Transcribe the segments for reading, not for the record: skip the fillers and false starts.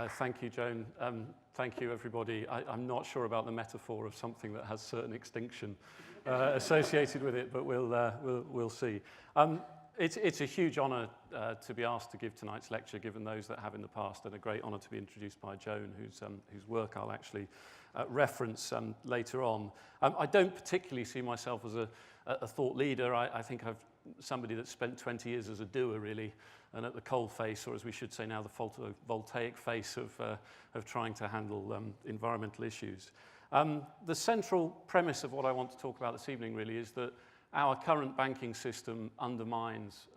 Thank you, Joan. Thank you, everybody. I'm not sure about the metaphor of something that has certain extinction associated with it, but we'll see. It's a huge honour to be asked to give tonight's lecture, given those that have in the past, and a great honour to be introduced by Joan, whose work I'll actually reference later on. I don't particularly see myself as a thought leader. I think I've somebody that's spent 20 years as a doer, really, and at the coal face, or as we should say now, the photovoltaic face of trying to handle environmental issues. The central premise of what I want to talk about this evening really is that our current banking system undermines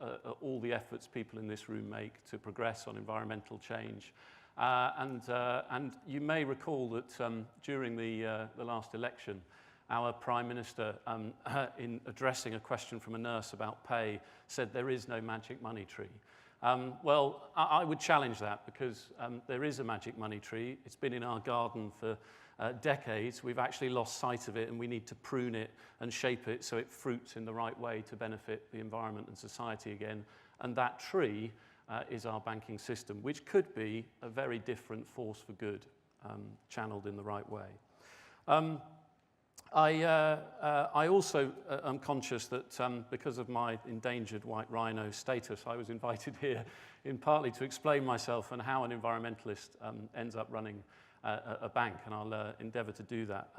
all the efforts people in this room make to progress on environmental change. And you may recall that during the last election, our Prime Minister, in addressing a question from a nurse about pay, said there is no magic money tree. Well, I would challenge that, because there is a magic money tree. It's been in our garden for decades. We've actually lost sight of it, and we need to prune it and shape it so it fruits in the right way to benefit the environment and society again. And that tree is our banking system, which could be a very different force for good, channeled in the right way. I also am conscious that because of my endangered white rhino status, I was invited here in partly to explain myself and how an environmentalist ends up running a bank, and I'll endeavour to do that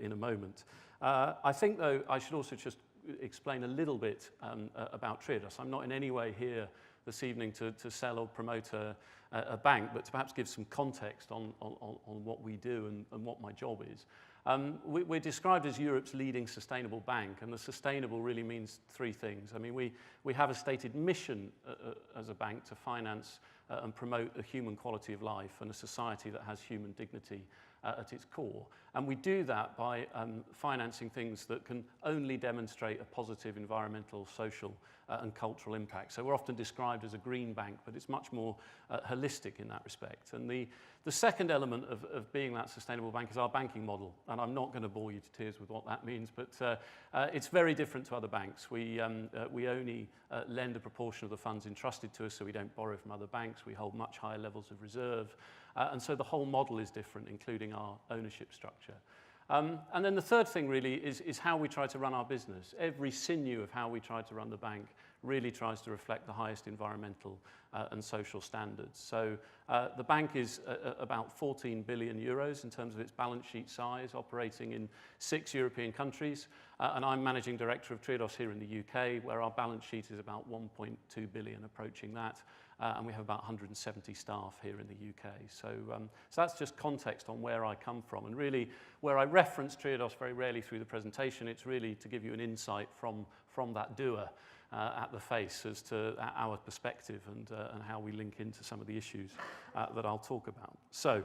in a moment. I think, though, I should also just explain a little bit about Triodos. I'm not in any way here this evening to sell or promote a bank, but to perhaps give some context on what we do and what my job is. We're described as Europe's leading sustainable bank, and the sustainable really means three things. I mean, we have a stated mission as a bank to finance and promote a human quality of life and a society that has human dignity at its core. And we do that by financing things that can only demonstrate a positive environmental, social, and cultural impact. So we're often described as a green bank, but it's much more holistic in that respect. And the second element of being that sustainable bank is our banking model. And I'm not going to bore you to tears with what that means, but it's very different to other banks. We only lend a proportion of the funds entrusted to us, so we don't borrow from other banks. We hold much higher levels of reserve. And so the whole model is different, including our ownership structure. And then the third thing really is how we try to run our business. Every sinew of how we try to run the bank really tries to reflect the highest environmental and social standards. So the bank is about 14 billion euros in terms of its balance sheet size, operating in 6 European countries. And I'm managing director of Triodos here in the UK, where our balance sheet is about 1.2 billion, approaching that. And we have about 170 staff here in the UK. So that's just context on where I come from. And really, where I reference Triodos very rarely through the presentation, it's really to give you an insight from that doer at the face as to our perspective and how we link into some of the issues that I'll talk about. So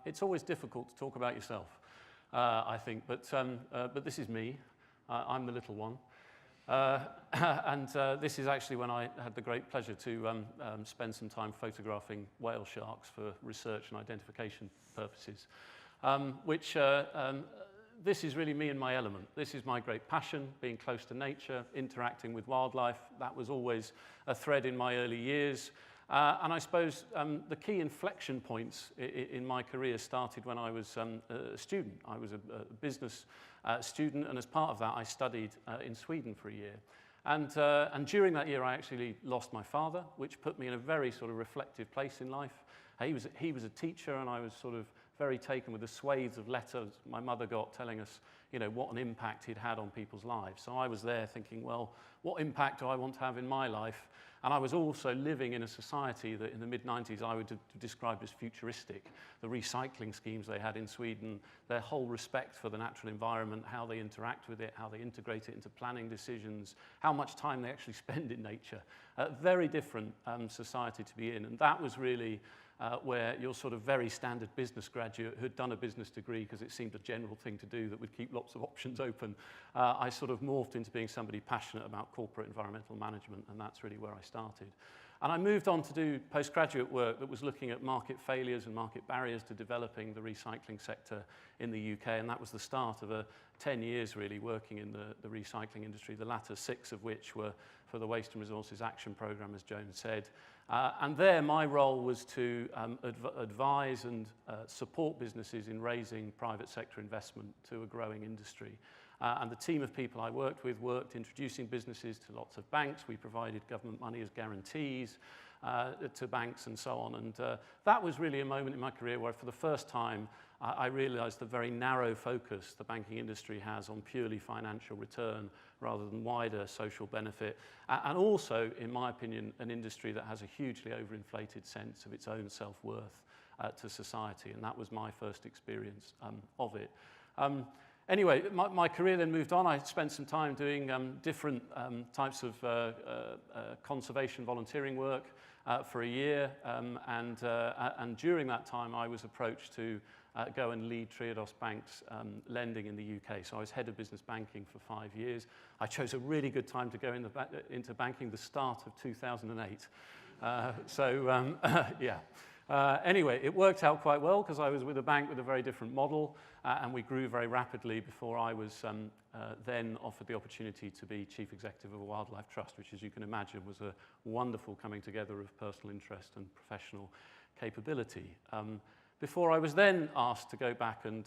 it's always difficult to talk about yourself, I think, but this is me. I'm the little one. And this is actually when I had the great pleasure to spend some time photographing whale sharks for research and identification purposes, this is really me and my element. This is my great passion, being close to nature, interacting with wildlife. That was always a thread in my early years. And I suppose the key inflection points in my career started when I was a student. I was a business student, and as part of that, I studied in Sweden for a year. And during that year, I actually lost my father, which put me in a very sort of reflective place in life. He was a teacher, and I was sort of very taken with the swathes of letters my mother got telling us, you know, what an impact he'd had on people's lives. So I was there thinking, well, what impact do I want to have in my life? And I was also living in a society that in the mid-90s I would have described as futuristic. The recycling schemes they had in Sweden, their whole respect for the natural environment, how they interact with it, how they integrate it into planning decisions, how much time they actually spend in nature. A very different society to be in. And that was really where your sort of very standard business graduate who'd done a business degree because it seemed a general thing to do that would keep lots of options open, I sort of morphed into being somebody passionate about corporate environmental management, and that's really where I started. And I moved on to do postgraduate work that was looking at market failures and market barriers to developing the recycling sector in the UK, and that was the start of 10 years really working in the recycling industry, the latter 6 of which were for the Waste and Resources Action Programme, as Joan said. And there my role was to advise and support businesses in raising private sector investment to a growing industry. And the team of people I worked with worked introducing businesses to lots of banks. We provided government money as guarantees to banks and so on. And that was really a moment in my career where for the first time I realized the very narrow focus the banking industry has on purely financial return rather than wider social benefit. And also, in my opinion, an industry that has a hugely overinflated sense of its own self-worth to society. And that was my first experience of it. Anyway, my career then moved on. I spent some time doing different types of conservation volunteering work for a year. And during that time, I was approached to go and lead Triodos Bank's lending in the UK. So I was head of business banking for 5 years. I chose a really good time to go into banking, the start of 2008. Yeah. Anyway, it worked out quite well because I was with a bank with a very different model, and we grew very rapidly before I was then offered the opportunity to be Chief Executive of a Wildlife Trust, which, as you can imagine, was a wonderful coming together of personal interest and professional capability. Before I was then asked to go back and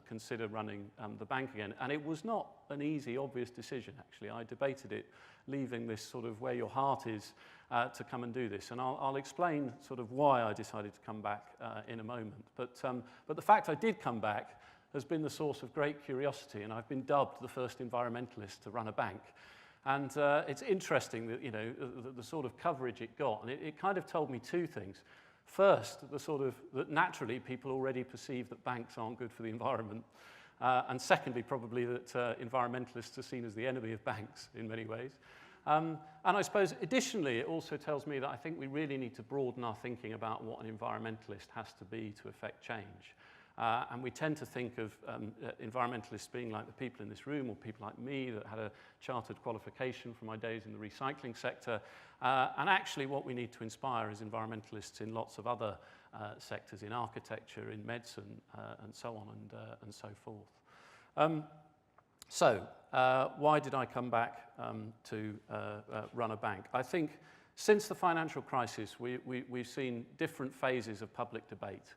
consider running the bank again. And it was not an easy, obvious decision, actually. I debated it, leaving this sort of where your heart is to come and do this. And I'll explain sort of why I decided to come back in a moment. But the fact I did come back has been the source of great curiosity, and I've been dubbed the first environmentalist to run a bank. And it's interesting that, you know, the sort of coverage it got, and it kind of told me two things. First, that naturally people already perceive that banks aren't good for the environment. And secondly, probably that environmentalists are seen as the enemy of banks in many ways. And I suppose additionally, it also tells me that I think we really need to broaden our thinking about what an environmentalist has to be to effect change. And we tend to think of environmentalists being like the people in this room or people like me that had a chartered qualification from my days in the recycling sector. And actually what we need to inspire is environmentalists in lots of other sectors, in architecture, in medicine, and so on and so forth. Why did I come back to run a bank? I think since the financial crisis, we've seen different phases of public debate.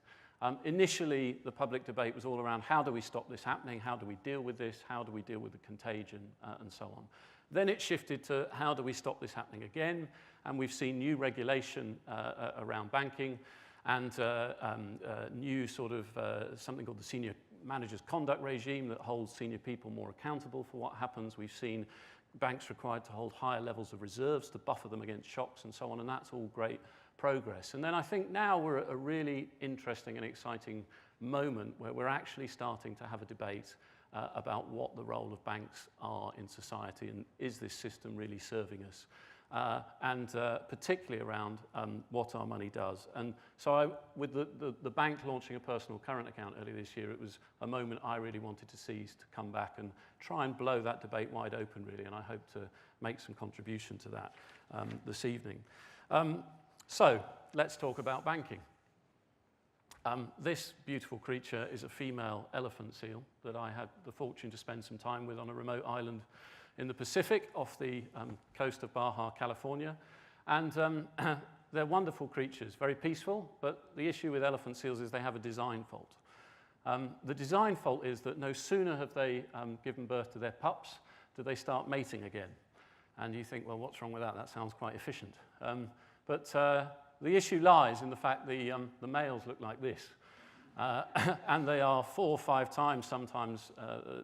Initially, the public debate was all around how do we stop this happening, how do we deal with this, how do we deal with the contagion, and so on. Then it shifted to how do we stop this happening again, and we've seen new regulation around banking and new sort of something called the Senior Managers Conduct Regime that holds senior people more accountable for what happens. We've seen banks required to hold higher levels of reserves to buffer them against shocks and so on, and that's all great progress. And then I think now we're at a really interesting and exciting moment where we're actually starting to have a debate about what the role of banks are in society and is this system really serving us, and particularly around what our money does. And so with the bank launching a personal current account earlier this year, it was a moment I really wanted to seize to come back and try and blow that debate wide open, really, and I hope to make some contribution to that this evening. So let's talk about banking. This beautiful creature is a female elephant seal that I had the fortune to spend some time with on a remote island in the Pacific off the coast of Baja, California. And they're wonderful creatures, very peaceful, but the issue with elephant seals is they have a design fault. The design fault is that no sooner have they given birth to their pups do they start mating again. And you think, well, what's wrong with that? That sounds quite efficient. But the issue lies in the fact the males look like this. And they are 4 or 5 times sometimes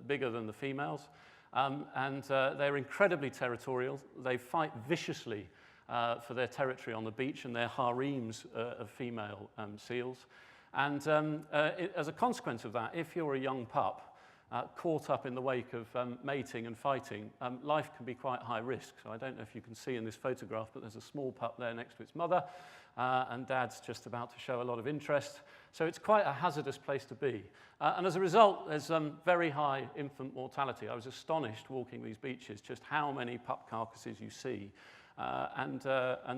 bigger than the females. And they're incredibly territorial. They fight viciously for their territory on the beach and their harems of female seals. And as a consequence of that, if you're a young pup, caught up in the wake of mating and fighting, life can be quite high risk. So I don't know if you can see in this photograph, but there's a small pup there next to its mother, and Dad's just about to show a lot of interest. So it's quite a hazardous place to be. And as a result, there's very high infant mortality. I was astonished walking these beaches, just how many pup carcasses you see. And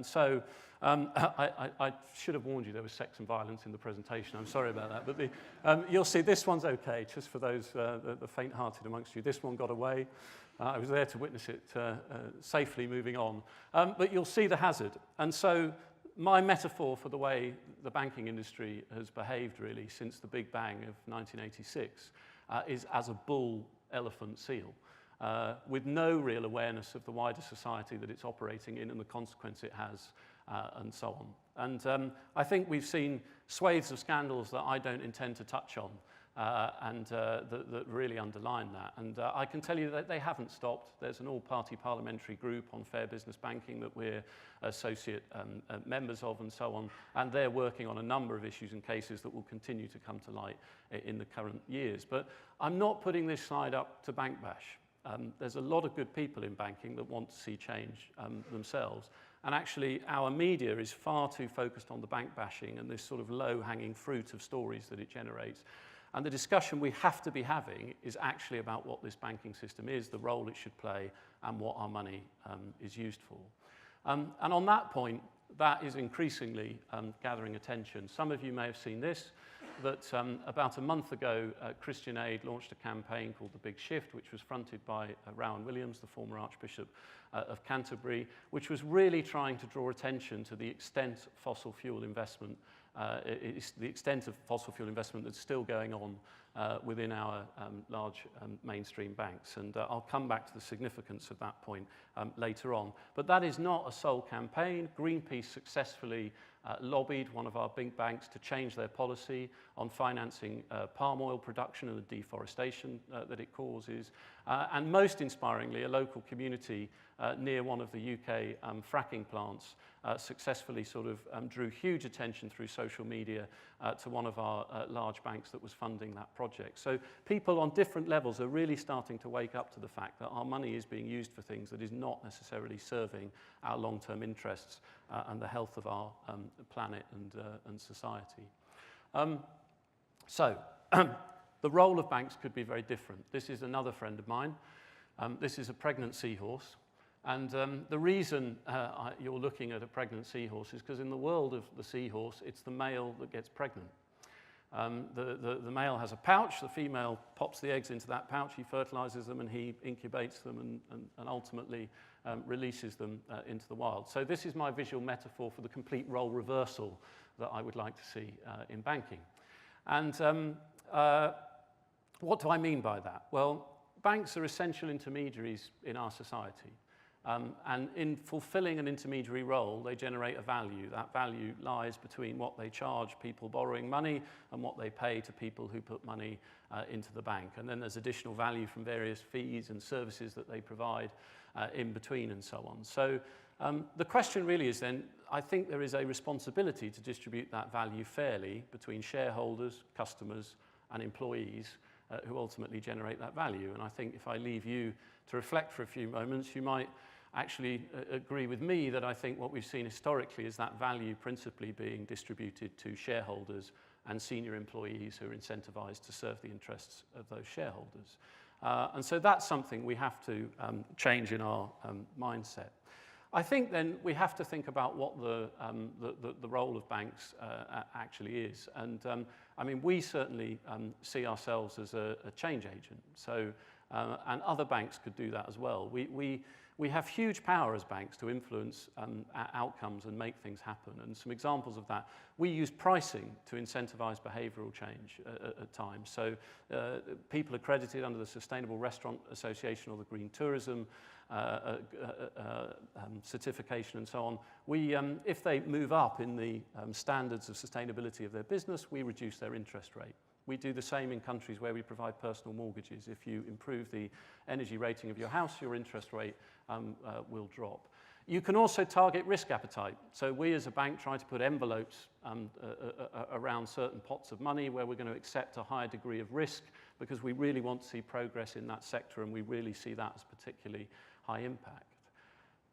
so I should have warned you there was sex and violence in the presentation. I'm sorry about that. But you'll see this one's okay, just for those the faint-hearted amongst you. This one got away. I was there to witness it safely moving on. But you'll see the hazard. And so my metaphor for the way the banking industry has behaved really since the Big Bang of 1986 is as a bull elephant seal, with no real awareness of the wider society that it's operating in and the consequence it has, and so on. And I think we've seen swathes of scandals that I don't intend to touch on, that really underline that. And I can tell you that they haven't stopped. There's an all-party parliamentary group on fair business banking that we're associate members of and so on, and they're working on a number of issues and cases that will continue to come to light in the current years. But I'm not putting this slide up to bank bash. There's a lot of good people in banking that want to see change themselves. And actually, our media is far too focused on the bank bashing and this sort of low-hanging fruit of stories that it generates. And the discussion we have to be having is actually about what this banking system is, the role it should play, and what our money is used for. And on that point, that is increasingly gathering attention. Some of you may have seen this, that about a month ago, Christian Aid launched a campaign called The Big Shift, which was fronted by Rowan Williams, the former Archbishop of Canterbury, which was really trying to draw attention to the extent fossil fuel investment, the extent of fossil fuel investment that's still going on within our large mainstream banks. And I'll come back to the significance of that point later on. But that is not a sole campaign. Greenpeace successfully lobbied one of our big banks to change their policy on financing palm oil production and the deforestation that it causes. And most inspiringly, a local community near one of the UK fracking plants successfully sort of drew huge attention through social media to one of our large banks that was funding that project. So people on different levels are really starting to wake up to the fact that our money is being used for things that is not necessarily serving our long-term interests and the health of our planet and society. So the role of banks could be very different. This is another friend of mine. This is a pregnant seahorse. And the reason you're looking at a pregnant seahorse is because in the world of the seahorse, it's the male that gets pregnant. The male has a pouch, the female pops the eggs into that pouch, he fertilizes them and he incubates them and ultimately releases them into the wild. So this is my visual metaphor for the complete role reversal that I would like to see in banking. And what do I mean by that? Well, banks are essential intermediaries in our society. And in fulfilling an intermediary role, they generate a value. That value lies between what they charge people borrowing money and what they pay to people who put money into the bank. And then there's additional value from various fees and services that they provide in between and so on. So the question really is then, I think there is a responsibility to distribute that value fairly between shareholders, customers, and employees who ultimately generate that value. And I think if I leave you to reflect for a few moments, you might actually agree with me that I think what we've seen historically is that value principally being distributed to shareholders and senior employees who are incentivized to serve the interests of those shareholders. And so that's something we have to change in our mindset. I think then we have to think about what the role of banks actually is. And I mean, we certainly see ourselves as a change agent. So, and other banks could do that as well. We have huge power as banks to influence outcomes and make things happen. And some examples of that, we use pricing to incentivize behavioral change at times. So people accredited under the Sustainable Restaurant Association or the Green Tourism certification and so on, if they move up in the standards of sustainability of their business, we reduce their interest rate. We do the same in countries where we provide personal mortgages. If you improve the energy rating of your house, your interest rate will drop. You can also target risk appetite. So we as a bank try to put envelopes around certain pots of money where we're going to accept a higher degree of risk because we really want to see progress in that sector and we really see that as particularly high impact.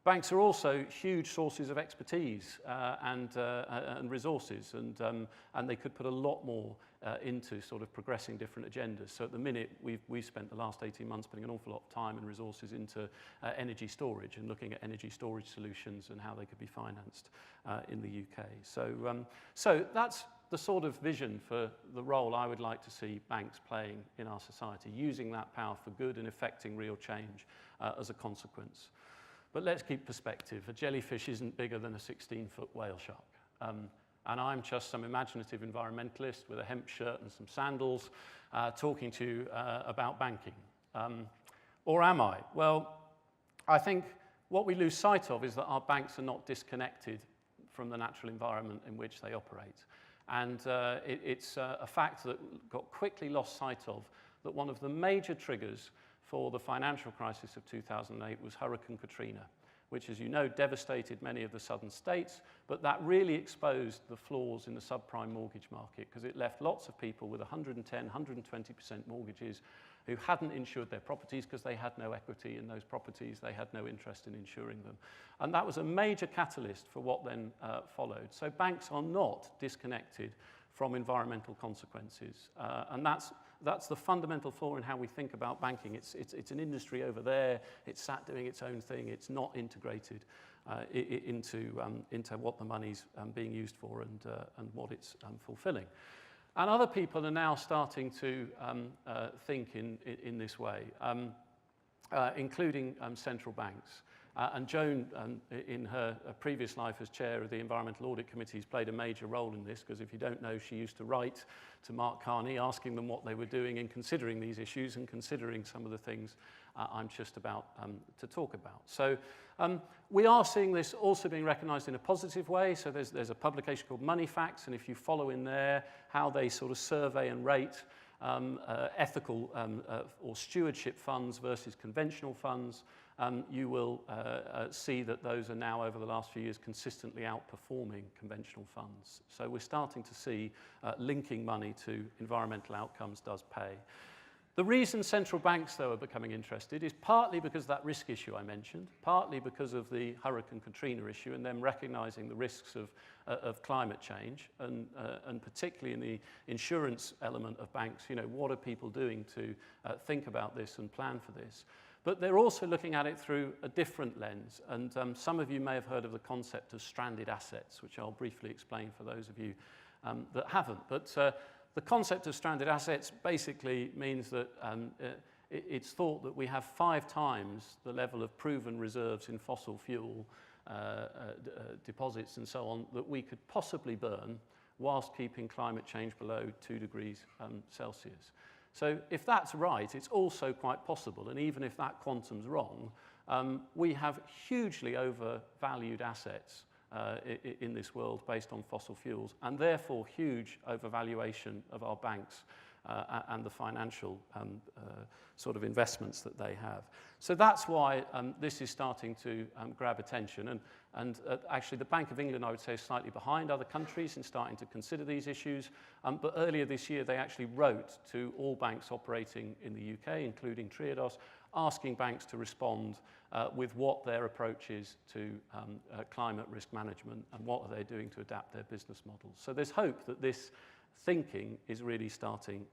Banks are also huge sources of expertise and resources, and they could put a lot more into sort of progressing different agendas. So at the minute, we've spent the last 18 months putting an awful lot of time and resources into energy storage and looking at energy storage solutions and how they could be financed in the UK. So that's the sort of vision for the role I would like to see banks playing in our society, using that power for good and effecting real change as a consequence. But let's keep perspective. A jellyfish isn't bigger than a 16-foot whale shark. And I'm just some imaginative environmentalist with a hemp shirt and some sandals talking to you about banking. Or am I? Well, I think what we lose sight of is that our banks are not disconnected from the natural environment in which they operate. And it's a fact that got quickly lost sight of, that one of the major triggers for the financial crisis of 2008 was Hurricane Katrina, which, as you know, devastated many of the southern states, but that really exposed the flaws in the subprime mortgage market because it left lots of people with 110, 120% mortgages who hadn't insured their properties because they had no equity in those properties, they had no interest in insuring them. And that was a major catalyst for what then followed. So banks are not disconnected from environmental consequences. And that's the fundamental flaw in how we think about banking. It's an industry over there, it's sat doing its own thing, it's not integrated into what the money's being used for and what it's fulfilling. And other people are now starting to think in this way, including central banks. And Joan, in her previous life as chair of the Environmental Audit Committees, played a major role in this, because if you don't know, she used to write to Mark Carney asking them what they were doing in considering these issues and considering some of the things I'm just about to talk about. So we are seeing this also being recognised in a positive way. So there's a publication called Money Facts, and if you follow in there how they sort of survey and rate ethical or stewardship funds versus conventional funds, you will see that those are now, over the last few years, consistently outperforming conventional funds. So we're starting to see linking money to environmental outcomes does pay. The reason central banks, though, are becoming interested is partly because of that risk issue I mentioned, partly because of the Hurricane Katrina issue and them recognising the risks of climate change, and particularly in the insurance element of banks, you know, what are people doing to think about this and plan for this? But they're also looking at it through a different lens, and some of you may have heard of the concept of stranded assets, which I'll briefly explain for those of you that haven't. But the concept of stranded assets basically means that it's thought that we have 5 times the level of proven reserves in fossil fuel deposits and so on that we could possibly burn whilst keeping climate change below 2 degrees Celsius. So if that's right, it's also quite possible, and even if that quantum's wrong, we have hugely overvalued assets in this world based on fossil fuels, and therefore huge overvaluation of our banks and the financial sort of investments that they have. So that's why this is starting to grab attention. And actually, the Bank of England, I would say, is slightly behind other countries in starting to consider these issues. But earlier this year, they actually wrote to all banks operating in the UK, including Triodos, asking banks to respond with what their approach is to climate risk management and what are they doing to adapt their business models. So there's hope that this thinking is really starting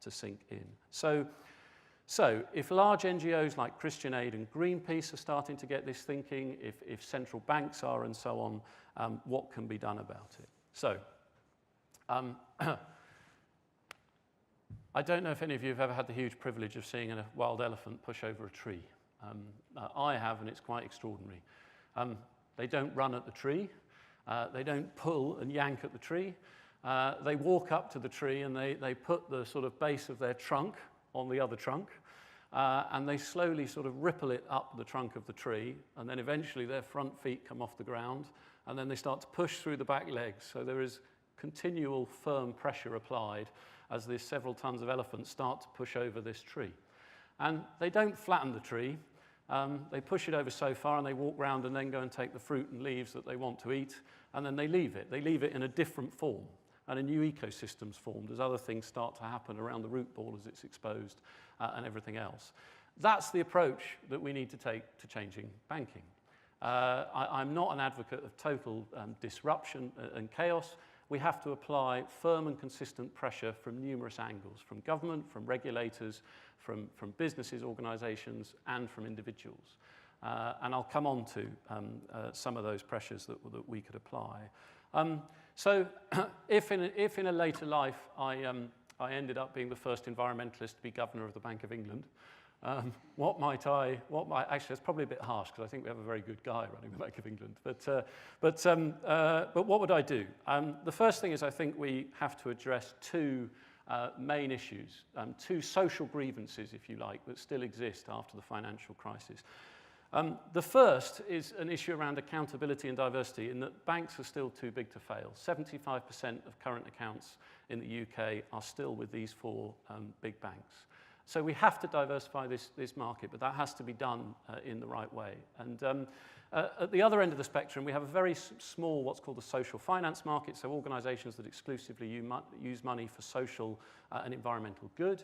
to sink in. So if large NGOs like Christian Aid and Greenpeace are starting to get this thinking, if central banks are and so on, what can be done about it? So I don't know if any of you have ever had the huge privilege of seeing a wild elephant push over a tree. I have, and it's quite extraordinary. They don't run at the tree. They don't pull and yank at the tree. They walk up to the tree and they put the sort of base of their trunk on the other trunk, and they slowly sort of ripple it up the trunk of the tree, and then eventually their front feet come off the ground, and then they start to push through the back legs. So there is continual firm pressure applied as these several tons of elephants start to push over this tree. And they don't flatten the tree. They push it over so far and they walk round and then go and take the fruit and leaves that they want to eat, and then they leave it. They leave it in a different form, and a new ecosystem's formed as other things start to happen around the root ball as it's exposed and everything else. That's the approach that we need to take to changing banking. I'm not an advocate of total disruption and chaos. We have to apply firm and consistent pressure from numerous angles, from government, from regulators, from businesses, organisations, and from individuals. And I'll come on to some of those pressures that we could apply. So if in a later life I ended up being the first environmentalist to be governor of the Bank of England, actually that's probably a bit harsh because I think we have a very good guy running the Bank of England, but what would I do? The first thing is I think we have to address two main issues, two social grievances, if you like, that still exist after the financial crisis. The first is an issue around accountability and diversity in that banks are still too big to fail. 75% of current accounts in the UK are still with these four big banks. So we have to diversify this market, but that has to be done in the right way. And at the other end of the spectrum, we have a very small, what's called the social finance market, so organisations that exclusively use money for social and environmental good.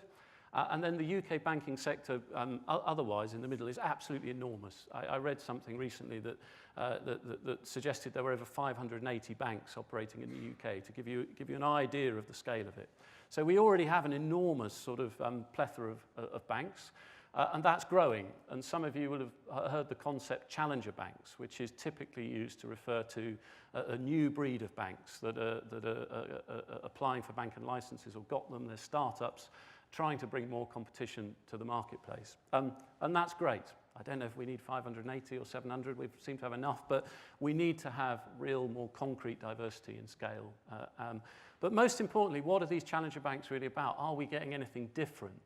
And then the UK banking sector, otherwise, in the middle, is absolutely enormous. I read something recently that suggested there were over 580 banks operating in the UK, to give you an idea of the scale of it. So we already have an enormous sort of plethora of banks, and that's growing. And some of you will have heard the concept challenger banks, which is typically used to refer to a new breed of banks that are applying for banking licenses or got them. They're startups trying to bring more competition to the marketplace. And that's great. I don't know if we need 580 or 700. We seem to have enough, but we need to have real, more concrete diversity and scale. But most importantly, what are these challenger banks really about? Are we getting anything different?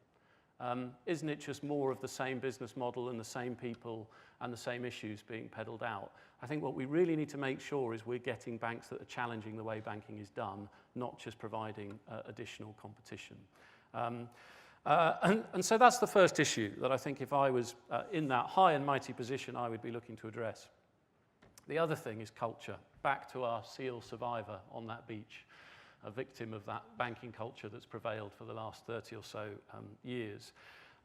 Isn't it just more of the same business model and the same people and the same issues being peddled out? I think what we really need to make sure is we're getting banks that are challenging the way banking is done, not just providing additional competition. And so that's the first issue that I think if I was in that high and mighty position, I would be looking to address. The other thing is culture. Back to our SEAL survivor on that beach, a victim of that banking culture that's prevailed for the last 30 or so years.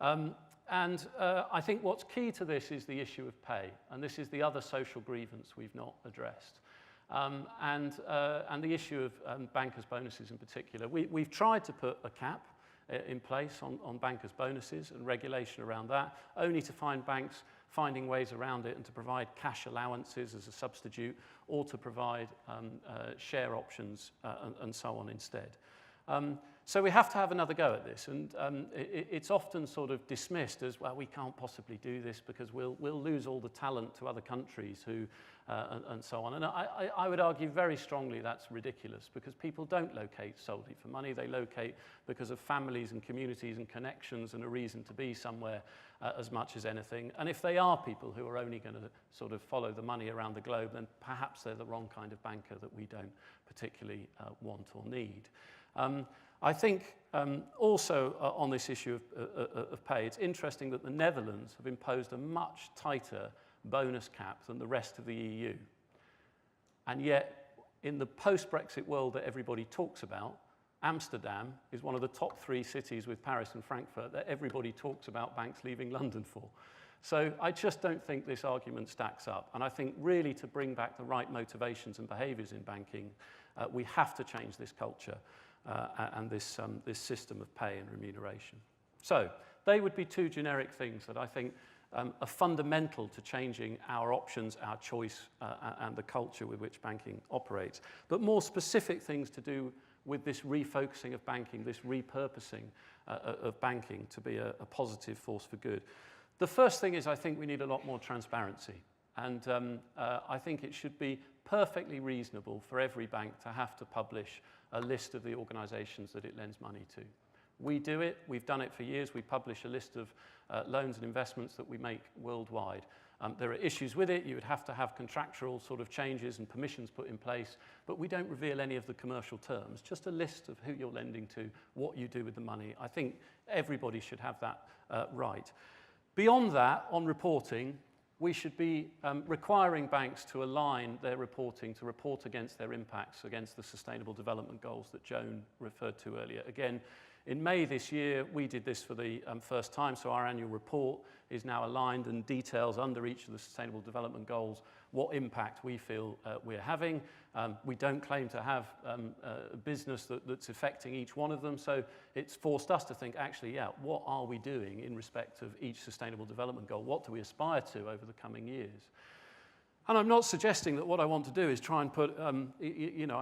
I think what's key to this is the issue of pay, and this is the other social grievance we've not addressed. And the issue of bankers' bonuses in particular. We've tried to put a cap in place on bankers' bonuses and regulation around that, only to find banks finding ways around it and to provide cash allowances as a substitute or to provide share options and so on instead. So we have to have another go at this, and it's often sort of dismissed as, well, we can't possibly do this because we'll lose all the talent to other countries who, and so on. And I would argue very strongly that's ridiculous, because people don't locate solely for money. They locate because of families and communities and connections and a reason to be somewhere as much as anything. And if they are people who are only going to sort of follow the money around the globe, then perhaps they're the wrong kind of banker that we don't particularly want or need. I think also on this issue of pay, it's interesting that the Netherlands have imposed a much tighter bonus cap than the rest of the EU. And yet, in the post-Brexit world that everybody talks about, Amsterdam is one of the top 3 cities with Paris and Frankfurt that everybody talks about banks leaving London for. So I just don't think this argument stacks up. And I think really to bring back the right motivations and behaviours in banking, we have to change this culture. And this system of pay and remuneration. So they would be 2 generic things that I think are fundamental to changing our options, our choice, and the culture with which banking operates. But more specific things to do with this refocusing of banking, this repurposing of banking to be a positive force for good. The first thing is I think we need a lot more transparency. And I think it should be perfectly reasonable for every bank to have to publish a list of the organisations that it lends money to. We do it. We've done it for years. We publish a list of loans and investments that we make worldwide. There are issues with it. You would have to have contractual sort of changes and permissions put in place, but we don't reveal any of the commercial terms, just a list of who you're lending to, what you do with the money. I think everybody should have that right. Beyond that, on reporting, we should be requiring banks to align their reporting to report against their impacts, against the Sustainable Development Goals that Joan referred to earlier. Again, In May this year, we did this for the first time, so our annual report is now aligned and details under each of the Sustainable Development Goals what impact we feel we're having. We don't claim to have a business that's affecting each one of them, so it's forced us to think, actually, yeah, what are we doing in respect of each Sustainable Development Goal? What do we aspire to over the coming years? And I'm not suggesting that what I want to do is try and put, I'm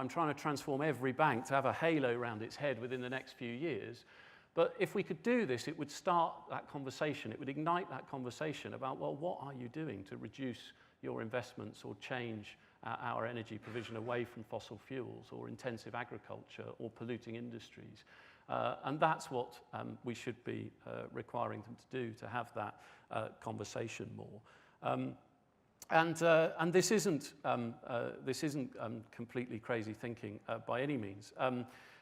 trying to transform every bank to have a halo around its head within the next few years. But if we could do this, it would start that conversation. It would ignite that conversation about, well, what are you doing to reduce your investments or change our energy provision away from fossil fuels or intensive agriculture or polluting industries? And that's what we should be requiring them to do, to have that conversation more. And this isn't completely crazy thinking by any means.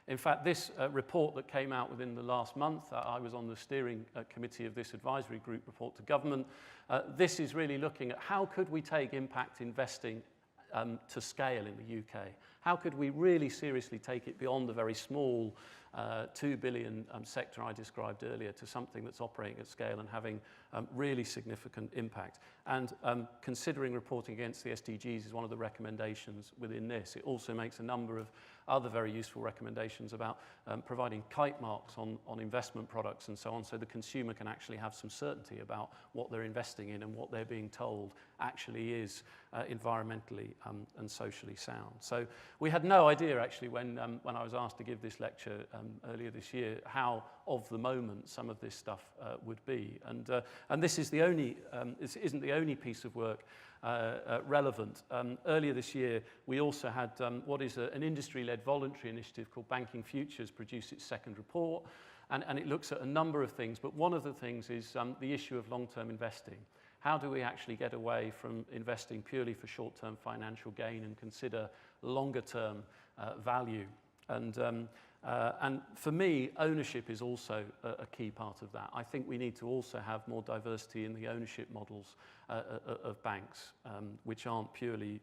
In fact, this report that came out within the last month, I was on the steering committee of this advisory group report to government. This is really looking at how could we take impact investing to scale in the UK? How could we really seriously take it beyond the very small 2 billion sector I described earlier to something that's operating at scale and having really significant impact? And considering reporting against the SDGs is one of the recommendations within this. It also makes a number of other very useful recommendations about providing kite marks on investment products and so on, so the consumer can actually have some certainty about what they're investing in and what they're being told actually is environmentally and socially sound. So we had no idea actually when I was asked to give this lecture earlier this year how of the moment some of this stuff would be. And this is the only, this isn't the only piece of work relevant. Earlier this year, we also had what is an industry-led voluntary initiative called Banking Futures produce its second report, and it looks at a number of things, but one of the things is the issue of long-term investing. How do we actually get away from investing purely for short-term financial gain and consider longer-term value? And for me, ownership is also a key part of that. I think we need to also have more diversity in the ownership models of banks, which aren't purely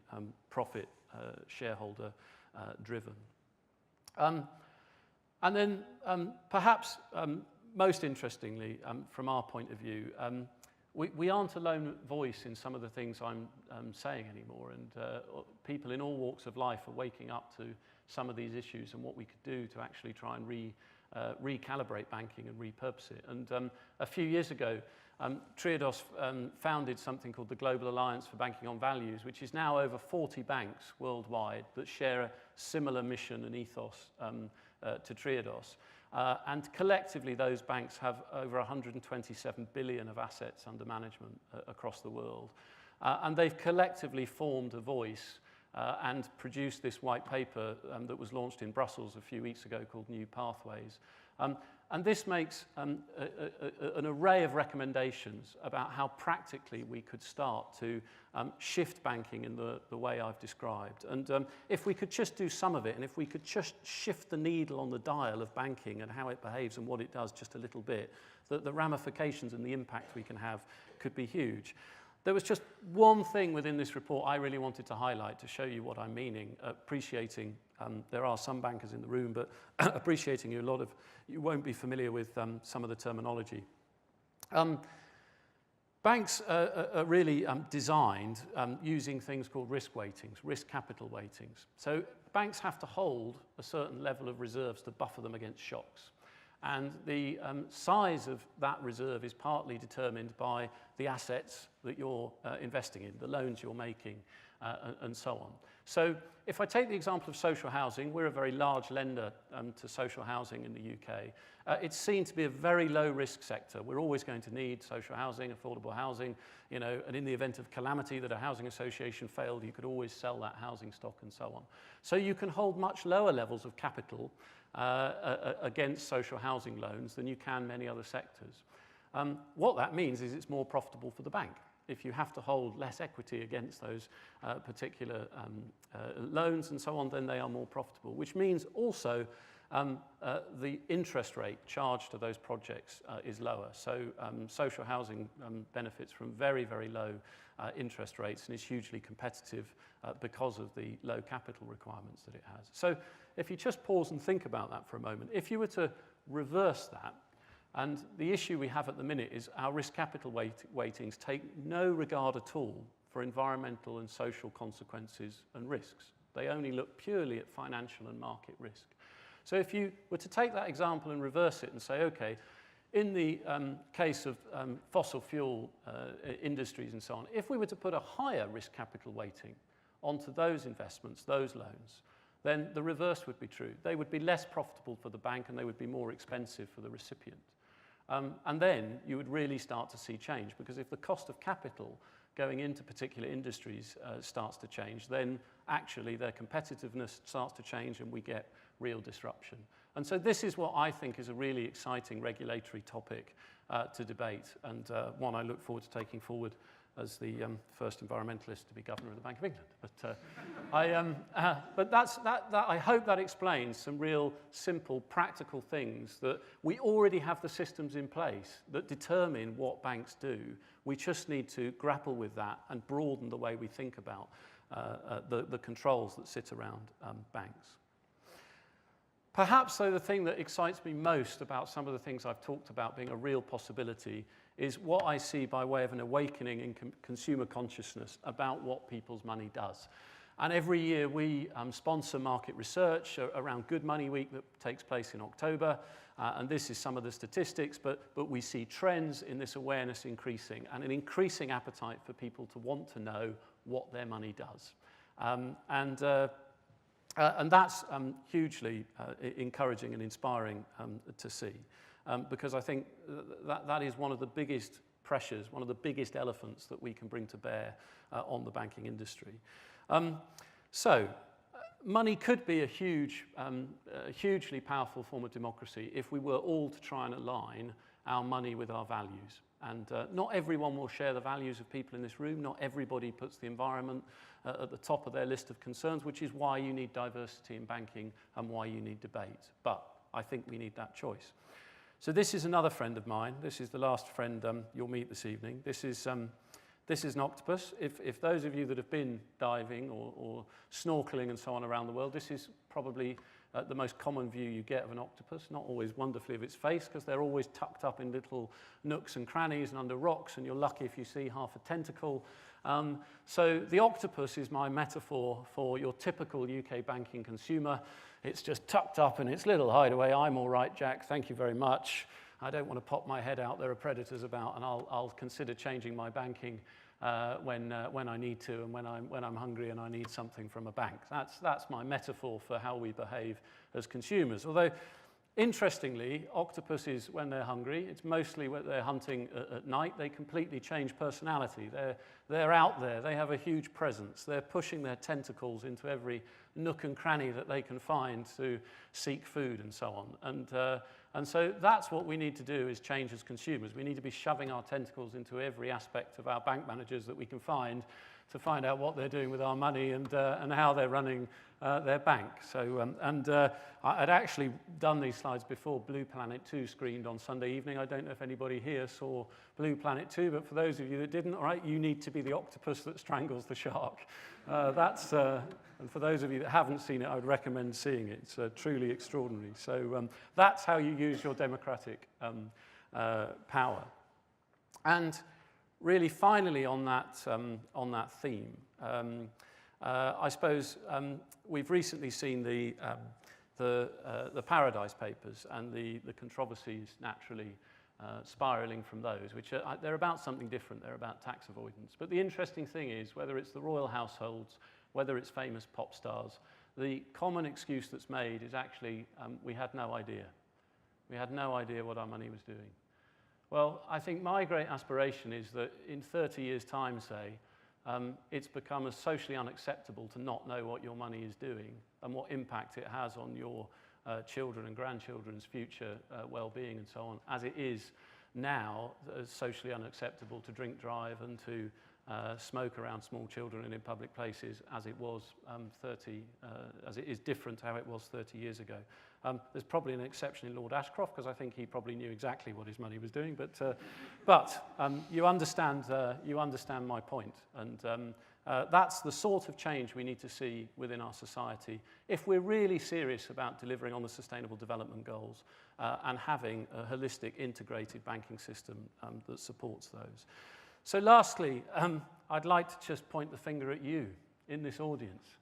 profit shareholder driven. And then perhaps most interestingly, from our point of view, we aren't a lone voice in some of the things I'm saying anymore, and people in all walks of life are waking up to some of these issues and what we could do to actually try and recalibrate banking and repurpose it. And a few years ago, Triodos founded something called the Global Alliance for Banking on Values, which is now over 40 banks worldwide that share a similar mission and ethos to Triodos. And collectively, those banks have over 127 billion of assets under management across the world. And they've collectively formed a voice and produced this white paper that was launched in Brussels a few weeks ago called New Pathways. And this makes an array of recommendations about how practically we could start to shift banking in the way I've described. And if we could just do some of it, and if we could just shift the needle on the dial of banking and how it behaves and what it does just a little bit, the ramifications and the impact we can have could be huge. There was just one thing within this report I really wanted to highlight to show you what I'm meaning, appreciating, there are some bankers in the room, but appreciating you won't be familiar with some of the terminology. Banks are really designed using things called risk weightings, risk capital weightings. So banks have to hold a certain level of reserves to buffer them against shocks. And the size of that reserve is partly determined by the assets that you're investing in, the loans you're making, and so on. So if I take the example of social housing, we're a very large lender to social housing in the UK. It's seen to be a very low-risk sector. We're always going to need social housing, affordable housing, and in the event of calamity that a housing association failed, you could always sell that housing stock and so on. So you can hold much lower levels of capital against social housing loans than you can many other sectors. What that means is it's more profitable for the bank. If you have to hold less equity against those particular loans and so on, then they are more profitable, which means also the interest rate charged to those projects is lower. So social housing benefits from very, very low interest rates and is hugely competitive because of the low capital requirements that it has. So if you just pause and think about that for a moment, if you were to reverse that, and the issue we have at the minute is our risk capital weightings take no regard at all for environmental and social consequences and risks. They only look purely at financial and market risk. So if you were to take that example and reverse it and say, okay, in the case of fossil fuel industries and so on, if we were to put a higher risk capital weighting onto those investments, those loans, then the reverse would be true. They would be less profitable for the bank and they would be more expensive for the recipient. And then you would really start to see change, because if the cost of capital going into particular industries starts to change, then actually their competitiveness starts to change and we get real disruption. And so this is what I think is a really exciting regulatory topic to debate, and one I look forward to taking forward as the first environmentalist to be Governor of the Bank of England. But I hope that explains some real simple, practical things that we already have the systems in place that determine what banks do. We just need to grapple with that and broaden the way we think about the controls that sit around banks. Perhaps, though, the thing that excites me most about some of the things I've talked about being a real possibility is what I see by way of an awakening in consumer consciousness about what people's money does. And every year we sponsor market research around Good Money Week that takes place in October. And this is some of the statistics, but we see trends in this awareness increasing and an increasing appetite for people to want to know what their money does. And that's hugely encouraging and inspiring to see, because I think that is one of the biggest pressures, one of the biggest elephants that we can bring to bear on the banking industry. So money could be a hugely powerful form of democracy if we were all to try and align our money with our values. And not everyone will share the values of people in this room. Not everybody puts the environment at the top of their list of concerns, which is why you need diversity in banking and why you need debate. But I think we need that choice. So this is another friend of mine. This is the last friend you'll meet this evening. This is an octopus. If those of you that have been diving or snorkeling and so on around the world, this is probably the most common view you get of an octopus, not always wonderfully of its face, because they're always tucked up in little nooks and crannies and under rocks, and you're lucky if you see half a tentacle. So the octopus is my metaphor for your typical UK banking consumer. It's just tucked up in its little hideaway. I'm all right, Jack, thank you very much. I don't want to pop my head out, there are predators about, and I'll consider changing my banking when I need to, and when I'm hungry and I need something from a bank. That's my metaphor for how we behave as consumers. Although, interestingly, octopuses, when they're hungry, it's mostly when they're hunting at night, they completely change personality. They're out there, they have a huge presence, they're pushing their tentacles into every nook and cranny that they can find to seek food and so on. And so that's what we need to do, is change as consumers. We need to be shoving our tentacles into every aspect of our bank managers that we can find to find out what they're doing with our money and how they're running their bank. So, I'd actually done these slides before Blue Planet 2 screened on Sunday evening. I don't know if anybody here saw Blue Planet 2, but for those of you that didn't, all right, you need to be the octopus that strangles the shark. And for those of you that haven't seen it, I would recommend seeing it. It's truly extraordinary. So that's how you use your democratic power. And really, finally, on that theme, I suppose we've recently seen the Paradise Papers and the controversies naturally spiralling from those, which they're about something different. They're about tax avoidance. But the interesting thing is, whether it's the royal households, whether it's famous pop stars, the common excuse that's made is actually we had no idea. We had no idea what our money was doing. Well, I think my great aspiration is that in 30 years' time, say, it's become as socially unacceptable to not know what your money is doing and what impact it has on your children and grandchildren's future well-being and so on, as it is now as socially unacceptable to drink drive and to smoke around small children and in public places as it was as it is different to how it was 30 years ago. There's probably an exception in Lord Ashcroft, because I think he probably knew exactly what his money was doing, but you understand my point, and that's the sort of change we need to see within our society if we're really serious about delivering on the Sustainable Development Goals and having a holistic, integrated banking system that supports those. So lastly, I'd like to just point the finger at you in this audience.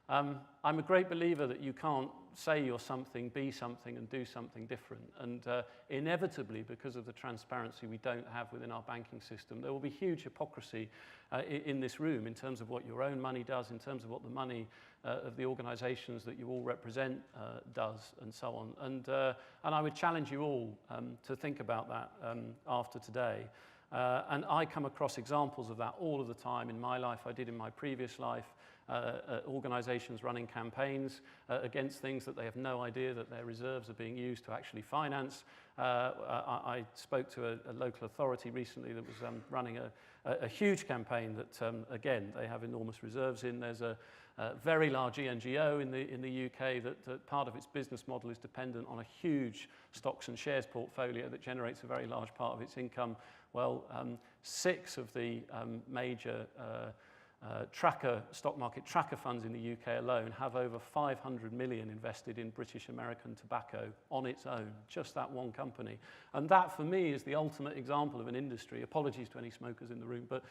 I'm a great believer that you can't say you're something, be something, and do something different. And inevitably, because of the transparency we don't have within our banking system, there will be huge hypocrisy in this room in terms of what your own money does, in terms of what the money of the organisations that you all represent does, and so on. And I would challenge you all to think about that after today. And I come across examples of that all of the time in my life. I did in my previous life. Organisations running campaigns against things that they have no idea that their reserves are being used to actually finance. I spoke to a local authority recently that was running a huge campaign that, again, they have enormous reserves in. There's a very large NGO in the UK that part of its business model is dependent on a huge stocks and shares portfolio that generates a very large part of its income. Well, 6 of the major stock market tracker funds in the UK alone have over 500 million invested in British American tobacco on its own, just that one company. And that, for me, is the ultimate example of an industry. Apologies to any smokers in the room, but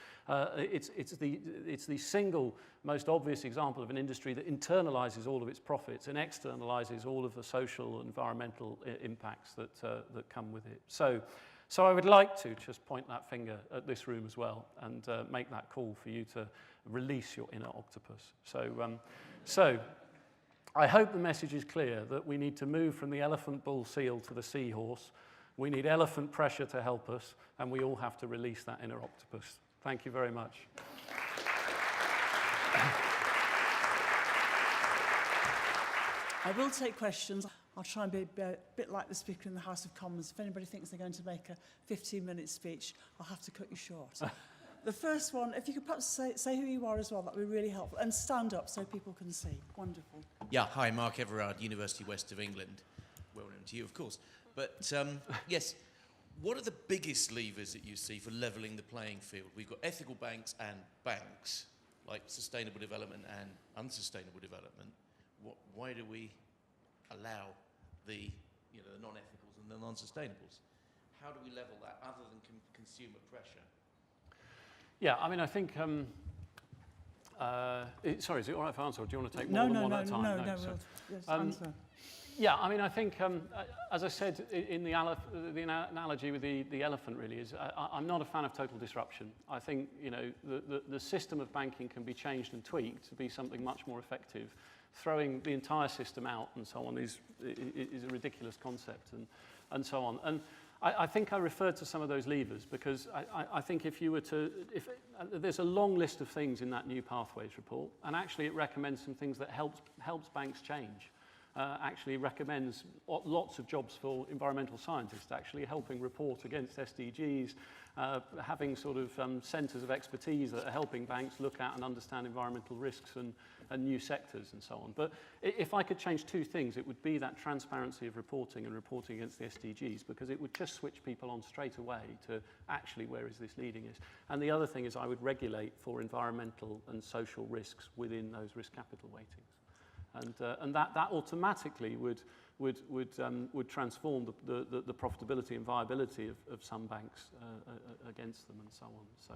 it's the single most obvious example of an industry that internalises all of its profits and externalises all of the social and environmental impacts that come with it. So I would like to just point that finger at this room as well and make that call for you to release your inner octopus. So I hope the message is clear that we need to move from the elephant, bull, seal to the seahorse. We need elephant pressure to help us, and we all have to release that inner octopus. Thank you very much. I will take questions. I'll try and be a bit like the Speaker in the House of Commons. If anybody thinks they're going to make a 15-minute speech, I'll have to cut you short. The first one, if you could perhaps say who you are as well, that would be really helpful. And stand up so people can see. Wonderful. Yeah, hi, Mark Everard, University West of England. Well known to you, of course. But, yes, what are the biggest levers that you see for levelling the playing field? We've got ethical banks and banks, like sustainable development and unsustainable development. Why do we allow the non-ethicals and the non-sustainables? How do we level that other than consumer pressure? Yeah, I mean, I think... sorry, is it all right if I answer, or do you want to take more than one at a time? No, answer. Yeah, I mean, I think, as I said in the analogy with the elephant, really, is I'm not a fan of total disruption. I think, the system of banking can be changed and tweaked to be something much more effective. Throwing the entire system out and so on is a ridiculous concept, and so on. And I think I referred to some of those levers because I think if there's a long list of things in that new Pathways report, and actually it recommends some things that helps banks change. Actually recommends lots of jobs for environmental scientists, actually helping report against SDGs, having sort of centres of expertise that are helping banks look at and understand environmental risks and new sectors and so on. But if I could change 2 things, it would be that transparency of reporting and reporting against the SDGs, because it would just switch people on straight away to actually where is this leading us. And the other thing is I would regulate for environmental and social risks within those risk capital weightings. And that automatically would transform the profitability and viability of some banks against them and so on. So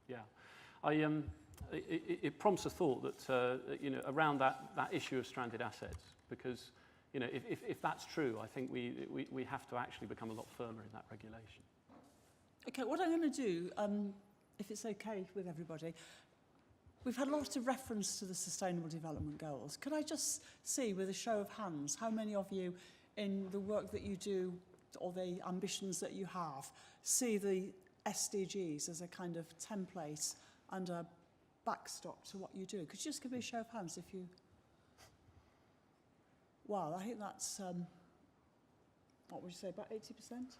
yeah, it prompts a thought that around that issue of stranded assets, because if that's true, I think we have to actually become a lot firmer in that regulation. Okay, what I'm going to do, if it's okay with everybody. We've had a lot of reference to the Sustainable Development Goals. Could I just see, with a show of hands, how many of you, in the work that you do or the ambitions that you have, see the SDGs as a kind of template and a backstop to what you do? Could you just give me a show of hands if you... Wow, I think that's, what would you say, about 80%?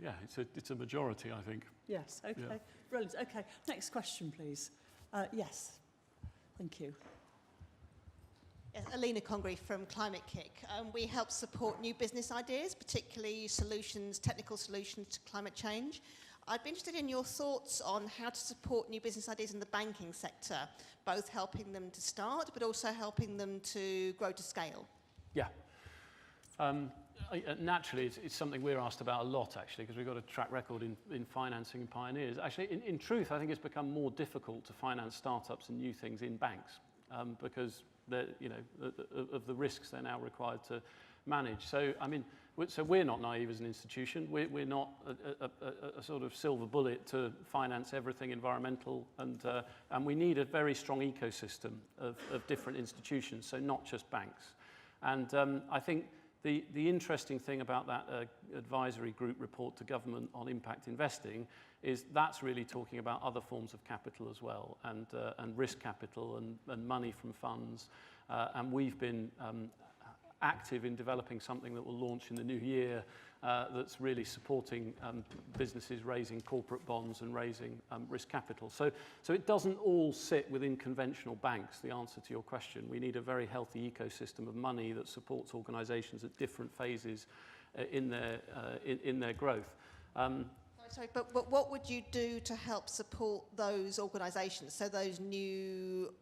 Yeah, it's a majority, I think. Yes, okay, Yeah. brilliant. Okay, next question, please. Yes, thank you. Yes, Alina Congreve from Climate Kick. We help support new business ideas, particularly solutions, technical solutions to climate change. I'd be interested in your thoughts on how to support new business ideas in the banking sector, both helping them to start, but also helping them to grow to scale. Yeah. Naturally, it's something we're asked about a lot, actually, because we've got a track record in financing pioneers. Actually, in truth, I think it's become more difficult to finance startups and new things in banks because of the risks they're now required to manage. So, I mean, so we're not naive as an institution. We're not a sort of silver bullet to finance everything environmental, and we need a very strong ecosystem of different institutions, so not just banks. And I think the interesting thing about that advisory group report to government on impact investing is that's really talking about other forms of capital as well, and risk capital and money from funds. And we've been active in developing something that will launch in the new year that's really supporting businesses raising corporate bonds and raising risk capital. So it doesn't all sit within conventional banks, the answer to your question. We need a very healthy ecosystem of money that supports organisations at different phases in their growth. Sorry, but what would you do to help support those organisations? So those new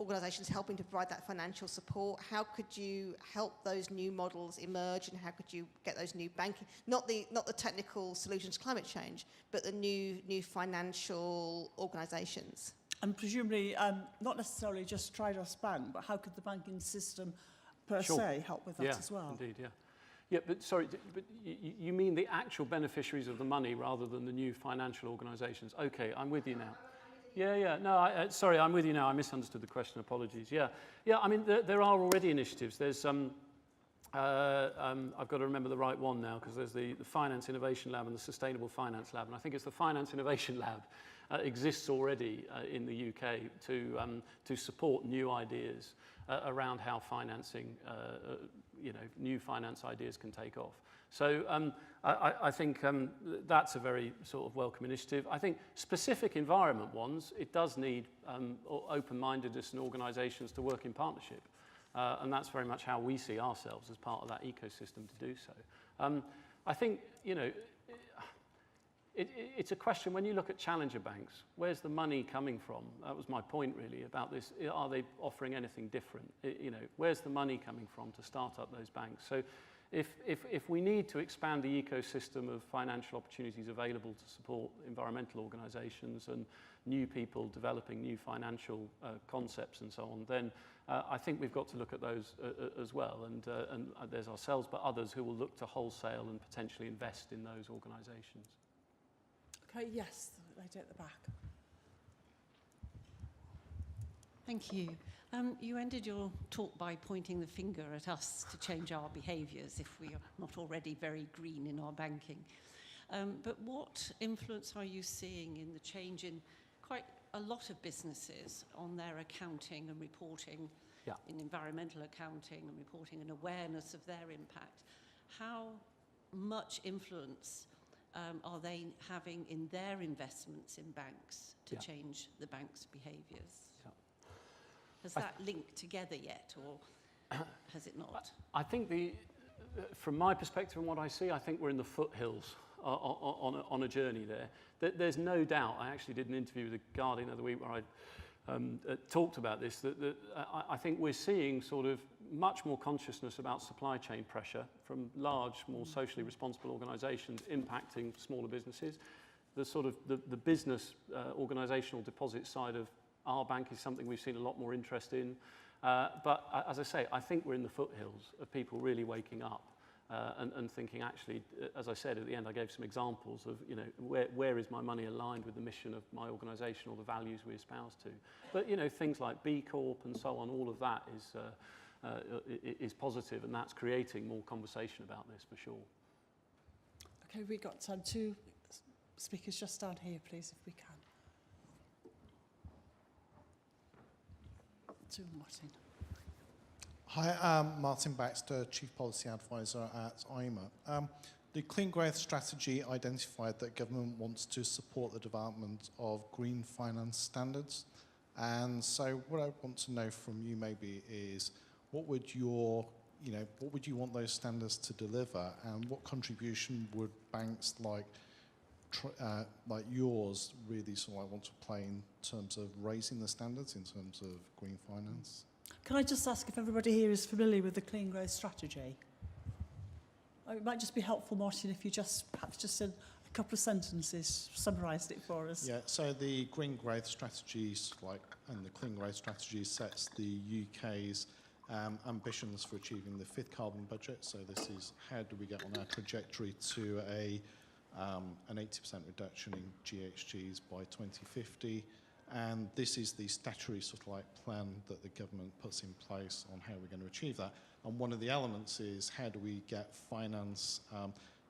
organisations helping to provide that financial support, how could you help those new models emerge, and how could you get those new banking, not the technical solutions to climate change, but the new financial organisations? And presumably, not necessarily just Triodos Bank, but how could the banking system per se help with that as well? Indeed, yeah. Yeah, but sorry, but you mean the actual beneficiaries of the money rather than the new financial organisations? Okay, I'm with you now. Yeah. No, sorry, I'm with you now. I misunderstood the question. Apologies. Yeah. I mean, there are already initiatives. There's I've got to remember the right one now, because there's the Finance Innovation Lab and the Sustainable Finance Lab, and I think it's the Finance Innovation Lab exists already in the UK to support new ideas around how financing, new finance ideas can take off. So I think that's a very sort of welcome initiative. I think specific environment ones, it does need open-mindedness in organisations to work in partnership. And that's very much how we see ourselves as part of that ecosystem to do so. I think, it's a question, when you look at challenger banks, where's the money coming from? That was my point really about this. Are they offering anything different? Where's the money coming from to start up those banks? So if we need to expand the ecosystem of financial opportunities available to support environmental organisations and new people developing new financial concepts and so on, then I think we've got to look at those as well. And there's ourselves, but others who will look to wholesale and potentially invest in those organisations. Okay, yes, the lady at the back. Thank you. You ended your talk by pointing the finger at us to change our behaviours if we are not already very green in our banking. But what influence are you seeing in the change in quite a lot of businesses on their accounting and reporting, in environmental accounting and reporting and awareness of their impact? How much influence are they having in their investments in banks to change the bank's behaviours? Has that linked together yet, or has it not? I think from my perspective and what I see, I think we're in the foothills on a journey there. There's no doubt. I actually did an interview with The Guardian the other week where I talked about this, that I think we're seeing sort of much more consciousness about supply chain pressure from large, more socially responsible organisations impacting smaller businesses. The sort of the business organisational deposit side of our bank is something we've seen a lot more interest in. But as I say, I think we're in the foothills of people really waking up and thinking, actually, as I said at the end, I gave some examples of, where is my money aligned with the mission of my organisation or the values we espouse to. But, things like B Corp and so on, all of that is positive, and that's creating more conversation about this for sure. Okay, we've got two speakers just down here, please, if we can. To Martin. Hi, I'm Martin Baxter, Chief Policy Advisor at IMA. The Clean Growth Strategy identified that government wants to support the development of green finance standards. And so what I want to know from you maybe is what would you want those standards to deliver, and what contribution would banks like yours really sort of want to play in terms of raising the standards in terms of green finance? Can I just ask if everybody here is familiar with the Clean Growth Strategy? It might just be helpful, Martin, if you perhaps just in a couple of sentences summarised it for us. Yeah, so the Green Growth Strategies, and the Clean Growth Strategy sets the UK's ambitions for achieving the 5th carbon budget. So this is how do we get on our trajectory to an 80% reduction in GHGs by 2050. And this is the statutory sort of plan that the government puts in place on how we're going to achieve that. And one of the elements is how do we get finance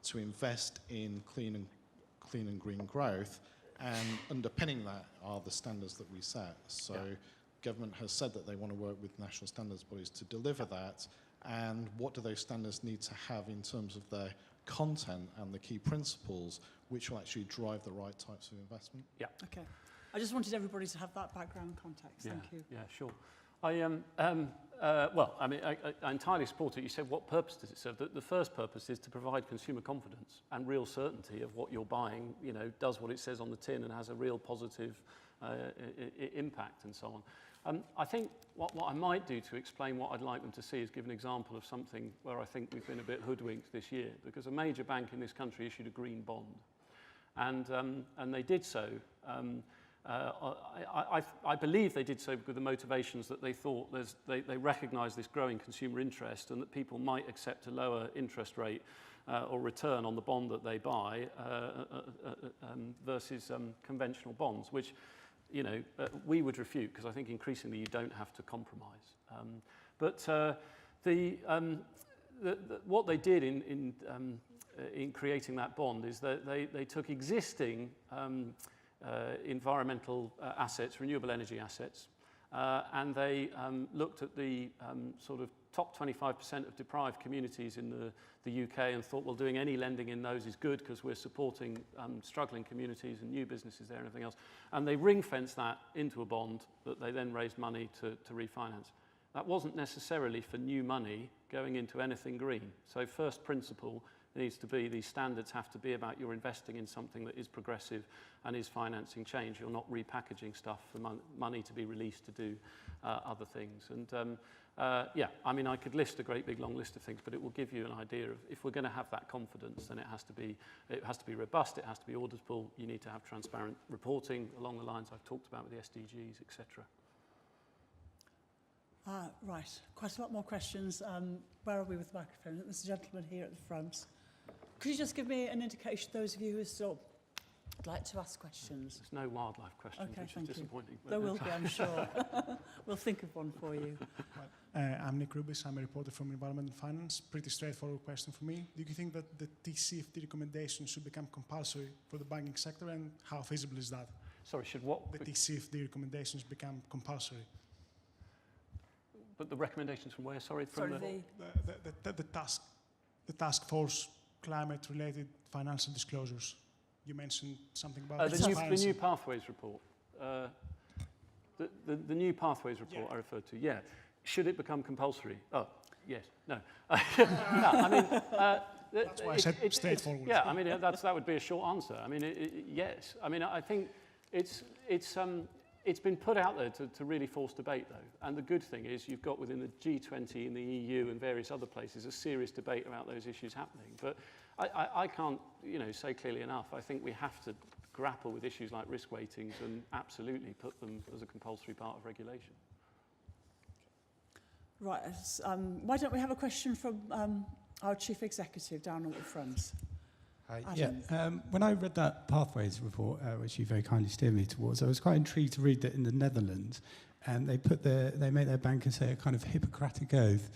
to invest in clean and green growth, and underpinning that are the standards that we set. So government has said that they want to work with national standards bodies to deliver that, and what do those standards need to have in terms of their content and the key principles which will actually drive the right types of investment? Yeah. Okay. I just wanted everybody to have that background context. Thank you. Yeah, sure. I entirely support it. You said, what purpose does it serve? The first purpose is to provide consumer confidence and real certainty of what you're buying, does what it says on the tin and has a real positive impact and so on. I think what I might do to explain what I'd like them to see is give an example of something where I think we've been a bit hoodwinked this year, because a major bank in this country issued a green bond. And they did so. I believe they did so with the motivations that they thought they recognised this growing consumer interest, and that people might accept a lower interest rate or return on the bond that they buy versus conventional bonds, which we would refute, because I think increasingly you don't have to compromise. What they did in creating that bond is that they took existing environmental assets, renewable energy assets, and they looked at the sort of top 25% of deprived communities in the UK and thought, well, doing any lending in those is good because we're supporting struggling communities and new businesses there and everything else. And they ring-fenced that into a bond that they then raised money to refinance. That wasn't necessarily for new money going into anything green. So first principle needs to be these standards have to be about you're investing in something that is progressive and is financing change. You're not repackaging stuff for money to be released to do other things. And I could list a great big long list of things, but it will give you an idea of if we're going to have that confidence, then it has to be robust, it has to be auditable, you need to have transparent reporting along the lines I've talked about with the SDGs, etc. Right, quite a lot more questions. Where are we with the microphone? There's a gentleman here at the front. Could you just give me an indication, those of you who still would like to ask questions? There's no wildlife questions, Okay, which thank is disappointing. You. There will be, I'm sure. We'll think of one for you. I'm Nick Rubis. I'm a reporter from Environmental Finance. Pretty straightforward question for me. Do you think that the TCFD recommendations should become compulsory for the banking sector, and how feasible is that? Sorry, should what? The TCFD recommendations become compulsory. But the recommendations from where? Sorry, from the task force climate-related financial disclosures. You mentioned something about the new pathways report. The new pathways report I referred to. Yeah, should it become compulsory? Oh, yes. No. No. I mean, that's why I said straightforward. Yeah. I mean, that would be a short answer. I mean, yes. I mean, I think it's been put out there to really force debate, though. And the good thing is you've got within the G20 and the EU and various other places a serious debate about those issues happening. But I can't, say clearly enough. I think we have to grapple with issues like risk weightings and absolutely put them as a compulsory part of regulation. Right. Why don't we have a question from our Chief Executive down at the front? When I read that Pathways report, which you very kindly steered me towards, I was quite intrigued to read that in the Netherlands, and they make their bankers say a kind of Hippocratic oath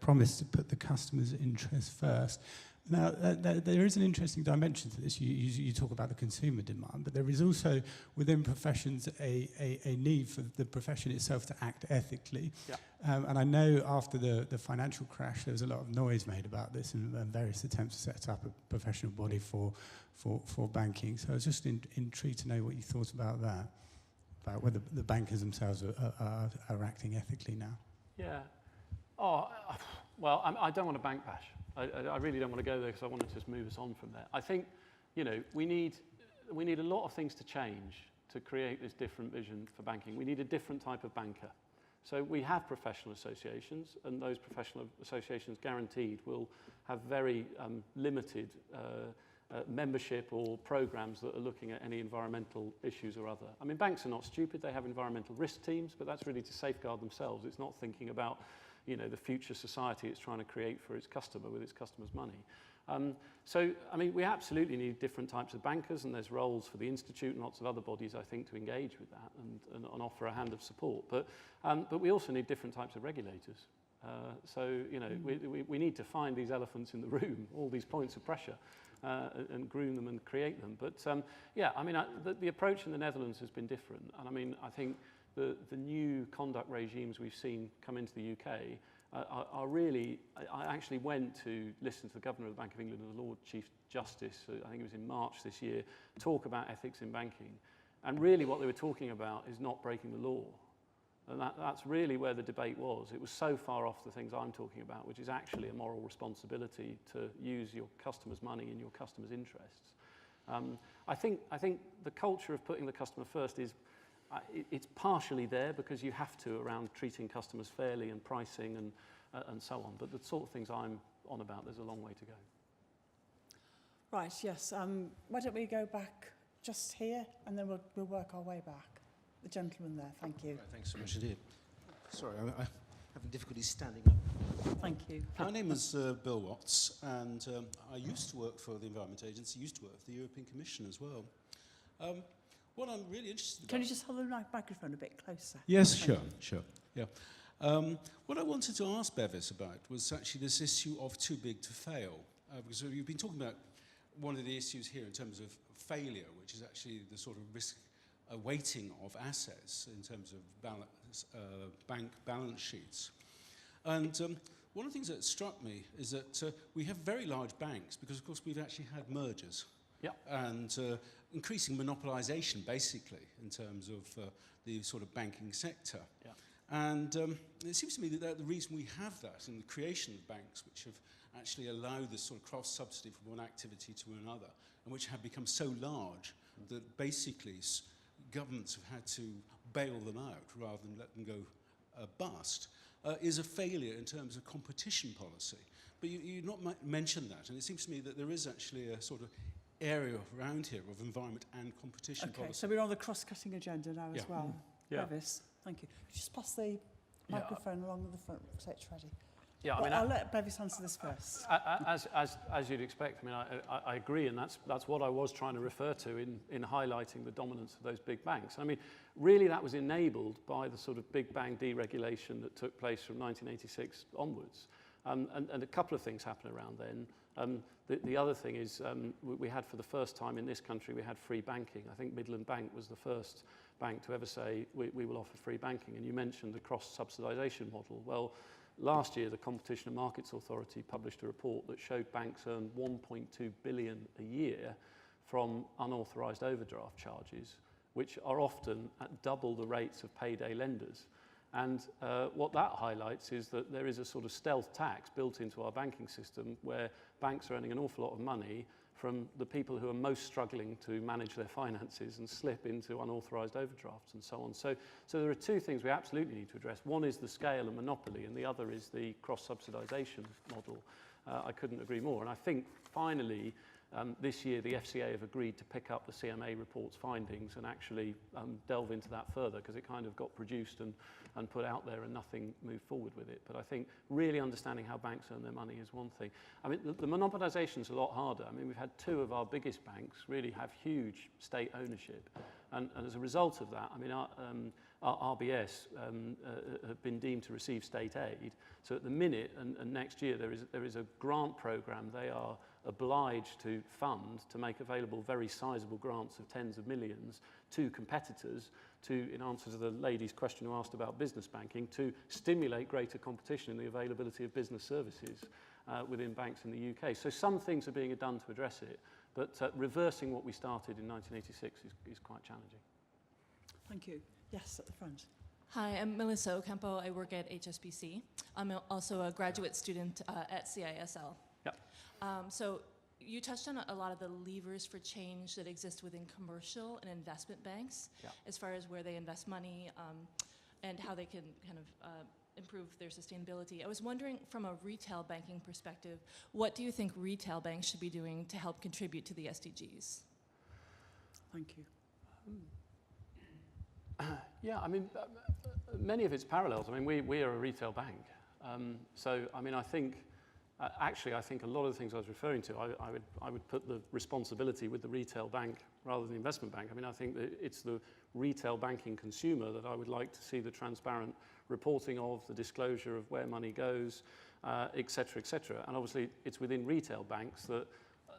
promised to put the customer's interest first. Now, there is an interesting dimension to this. You talk about the consumer demand, but there is also within professions a need for the profession itself to act ethically. Yeah. And I know after the financial crash, there was a lot of noise made about this and various attempts to set up a professional body for banking. So I was just intrigued to know what you thought about that, about whether the bankers themselves are acting ethically now. Yeah. Oh, well, I don't want to bank bash. I really don't want to go there because I want to just move us on from there. I think, you know, we need a lot of things to change to create this different vision for banking. We need a different type of banker. So we have professional associations, and those professional associations guaranteed will have very limited membership or programs that are looking at any environmental issues or other. I mean, banks are not stupid. They have environmental risk teams, but that's really to safeguard themselves. It's not thinking about, you know, the future society it's trying to create for its customer with its customer's money. So, I mean, we absolutely need different types of bankers, and there's roles for the Institute and lots of other bodies, I think, to engage with that and offer a hand of support. But we also need different types of regulators. So, you know, we need to find these elephants in the room, all these points of pressure, and groom them and create them. But, yeah, I mean, the approach in the Netherlands has been different. And, I mean, I think the new conduct regimes we've seen come into the UK are really... I actually went to listen to the Governor of the Bank of England and the Lord Chief Justice, I think it was in March this year, talk about ethics in banking. And really what they were talking about is not breaking the law. And that's really where the debate was. It was so far off the things I'm talking about, which is actually a moral responsibility to use your customers' money in your customers' interests. I think the culture of putting the customer first is... it's partially there because you have to around treating customers fairly and pricing and so on. But the sort of things I'm on about, there's a long way to go. Right, yes. Why don't we go back just here and then we'll work our way back. The gentleman there, thank you. Right, thanks so much indeed. Sorry, I'm having difficulty standing up. Thank you. My name is Bill Watts, and I used to work for the Environment Agency, used to work for the European Commission as well. What I'm really interested in... Can you just hold the microphone a bit closer? Yes, sure. Yeah. What I wanted to ask Bevis about was actually this issue of too big to fail. Because you've been talking about one of the issues here in terms of failure, which is actually the sort of risk weighting of assets in terms of bank balance sheets. And one of the things that struck me is that we have very large banks because, of course, we've actually had mergers. Yeah. And increasing monopolisation, basically, in terms of the sort of banking sector. Yeah. And it seems to me that the reason we have that in the creation of banks, which have actually allowed this sort of cross-subsidy from one activity to another, and which have become so large that basically governments have had to bail them out rather than let them go bust, is a failure in terms of competition policy. But you not mentioned that, and it seems to me that there is actually a sort of area around here of environment and competition policy. Okay, so we're on the cross-cutting agenda now as well. Yeah. Bevis, thank you. Just pass the microphone along the front so it's ready. Yeah, I mean, I'll let Bevis answer this first. As you'd expect, I mean, I agree, and that's what I was trying to refer to in highlighting the dominance of those big banks. I mean, really that was enabled by the sort of big bang deregulation that took place from 1986 onwards. And a couple of things happened around then. The other thing is we had, for the first time in this country, we had free banking. I think Midland Bank was the first bank to ever say, we will offer free banking. And you mentioned the cross-subsidisation model. Well, last year, the Competition and Markets Authority published a report that showed banks earn 1.2 billion a year from unauthorised overdraft charges, which are often at double the rates of payday lenders. And what that highlights is that there is a sort of stealth tax built into our banking system where banks are earning an awful lot of money from the people who are most struggling to manage their finances and slip into unauthorised overdrafts and so on. So there are two things we absolutely need to address. One is the scale and monopoly, and the other is the cross-subsidisation model. I couldn't agree more. And I think, finally, this year the FCA have agreed to pick up the CMA report's findings and actually delve into that further, because it kind of got produced and put out there and nothing moved forward with it. But I think really understanding how banks earn their money is one thing. I mean, the monopolisation is a lot harder. I mean, we've had two of our biggest banks really have huge state ownership. And as a result of that, I mean, RBS have been deemed to receive state aid. So at the minute and next year there is a grant program they are obliged to fund to make available very sizable grants of tens of millions to competitors to, in answer to the lady's question who asked about business banking, to stimulate greater competition in the availability of business services within banks in the UK. So some things are being done to address it, but reversing what we started in 1986 is quite challenging. Thank you. Yes, at the front. Hi, I'm Melissa Ocampo. I work at HSBC. I'm also a graduate student at CISL. Yep. So you touched on a lot of the levers for change that exist within commercial and investment banks, as far as where they invest money and how they can kind of improve their sustainability. I was wondering, from a retail banking perspective, what do you think retail banks should be doing to help contribute to the SDGs? Thank you. Yeah, I mean, many of its parallels. I mean, we are a retail bank. So, I mean, I think, actually, I think a lot of the things I was referring to, I would put the responsibility with the retail bank rather than the investment bank. I mean, I think that it's the retail banking consumer that I would like to see the transparent reporting of, the disclosure of where money goes, et cetera, et cetera. And obviously, it's within retail banks that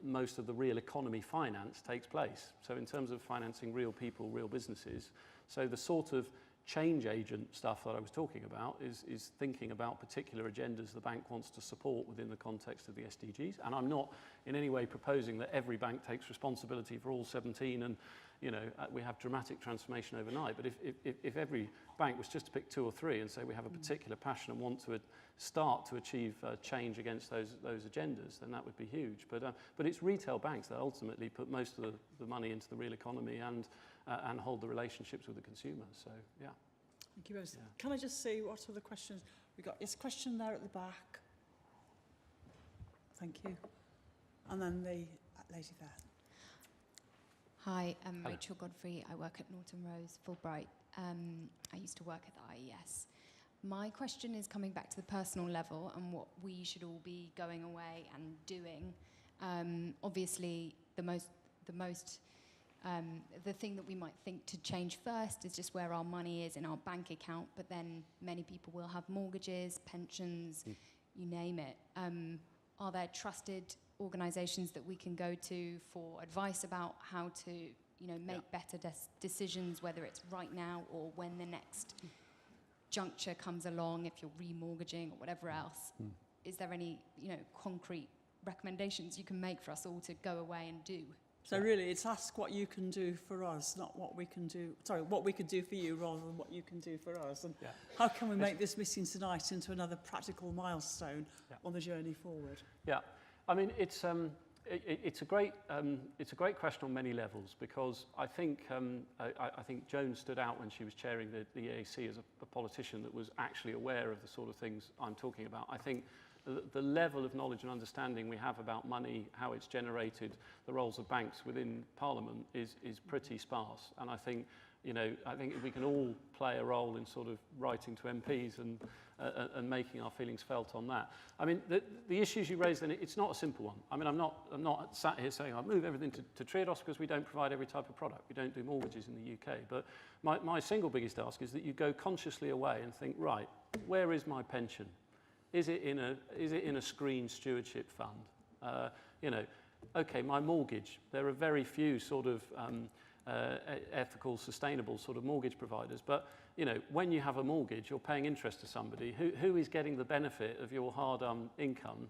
most of the real economy finance takes place. So in terms of financing real people, real businesses, so the sort of change agent stuff that I was talking about is thinking about particular agendas the bank wants to support within the context of the SDGs. And I'm not in any way proposing that every bank takes responsibility for all 17 and, you know, we have dramatic transformation overnight. But if every bank was just to pick 2 or 3 and say we have a particular passion and want to start to achieve change against those agendas, then that would be huge. But it's retail banks that ultimately put most of the money into the real economy and hold the relationships with the consumer. So, yeah. Thank you, Rose. Yeah. Can I just see what other questions we got? Is a question there at the back? Thank you. And then the lady there. Hi, I'm Rachel Godfrey. I work at Norton Rose, Fulbright. I used to work at the IES. My question is coming back to the personal level and what we should all be going away and doing. Obviously, the thing that we might think to change first is just where our money is in our bank account, but then many people will have mortgages, pensions, you name it. Are there trusted organisations that we can go to for advice about how to, you know, make better decisions, whether it's right now or when the next juncture comes along, if you're remortgaging or whatever else? Is there any, you know, concrete recommendations you can make for us all to go away and do? So really, it's ask what you can do for us, not what we can do. Sorry, what we can do for you rather than what you can do for us. And how can we make this meeting tonight into another practical milestone on the journey forward? Yeah, I mean, it's a great question on many levels, because I think Joan stood out when she was chairing the EAC as a politician that was actually aware of the sort of things I'm talking about. I think the level of knowledge and understanding we have about money, how it's generated, the roles of banks within Parliament is pretty sparse. And I think, you know, if we can all play a role in sort of writing to MPs and making our feelings felt on that. I mean, the issues you raised, then it's not a simple one. I mean, I'm not sat here saying I'll move everything to Triodos because we don't provide every type of product. We don't do mortgages in the UK. But my single biggest ask is that you go consciously away and think, right, where is my pension? Is it in a screen stewardship fund? You know, okay, my mortgage. There are very few sort of ethical, sustainable sort of mortgage providers. But you know, when you have a mortgage, you're paying interest to somebody who is getting the benefit of your hard-earned income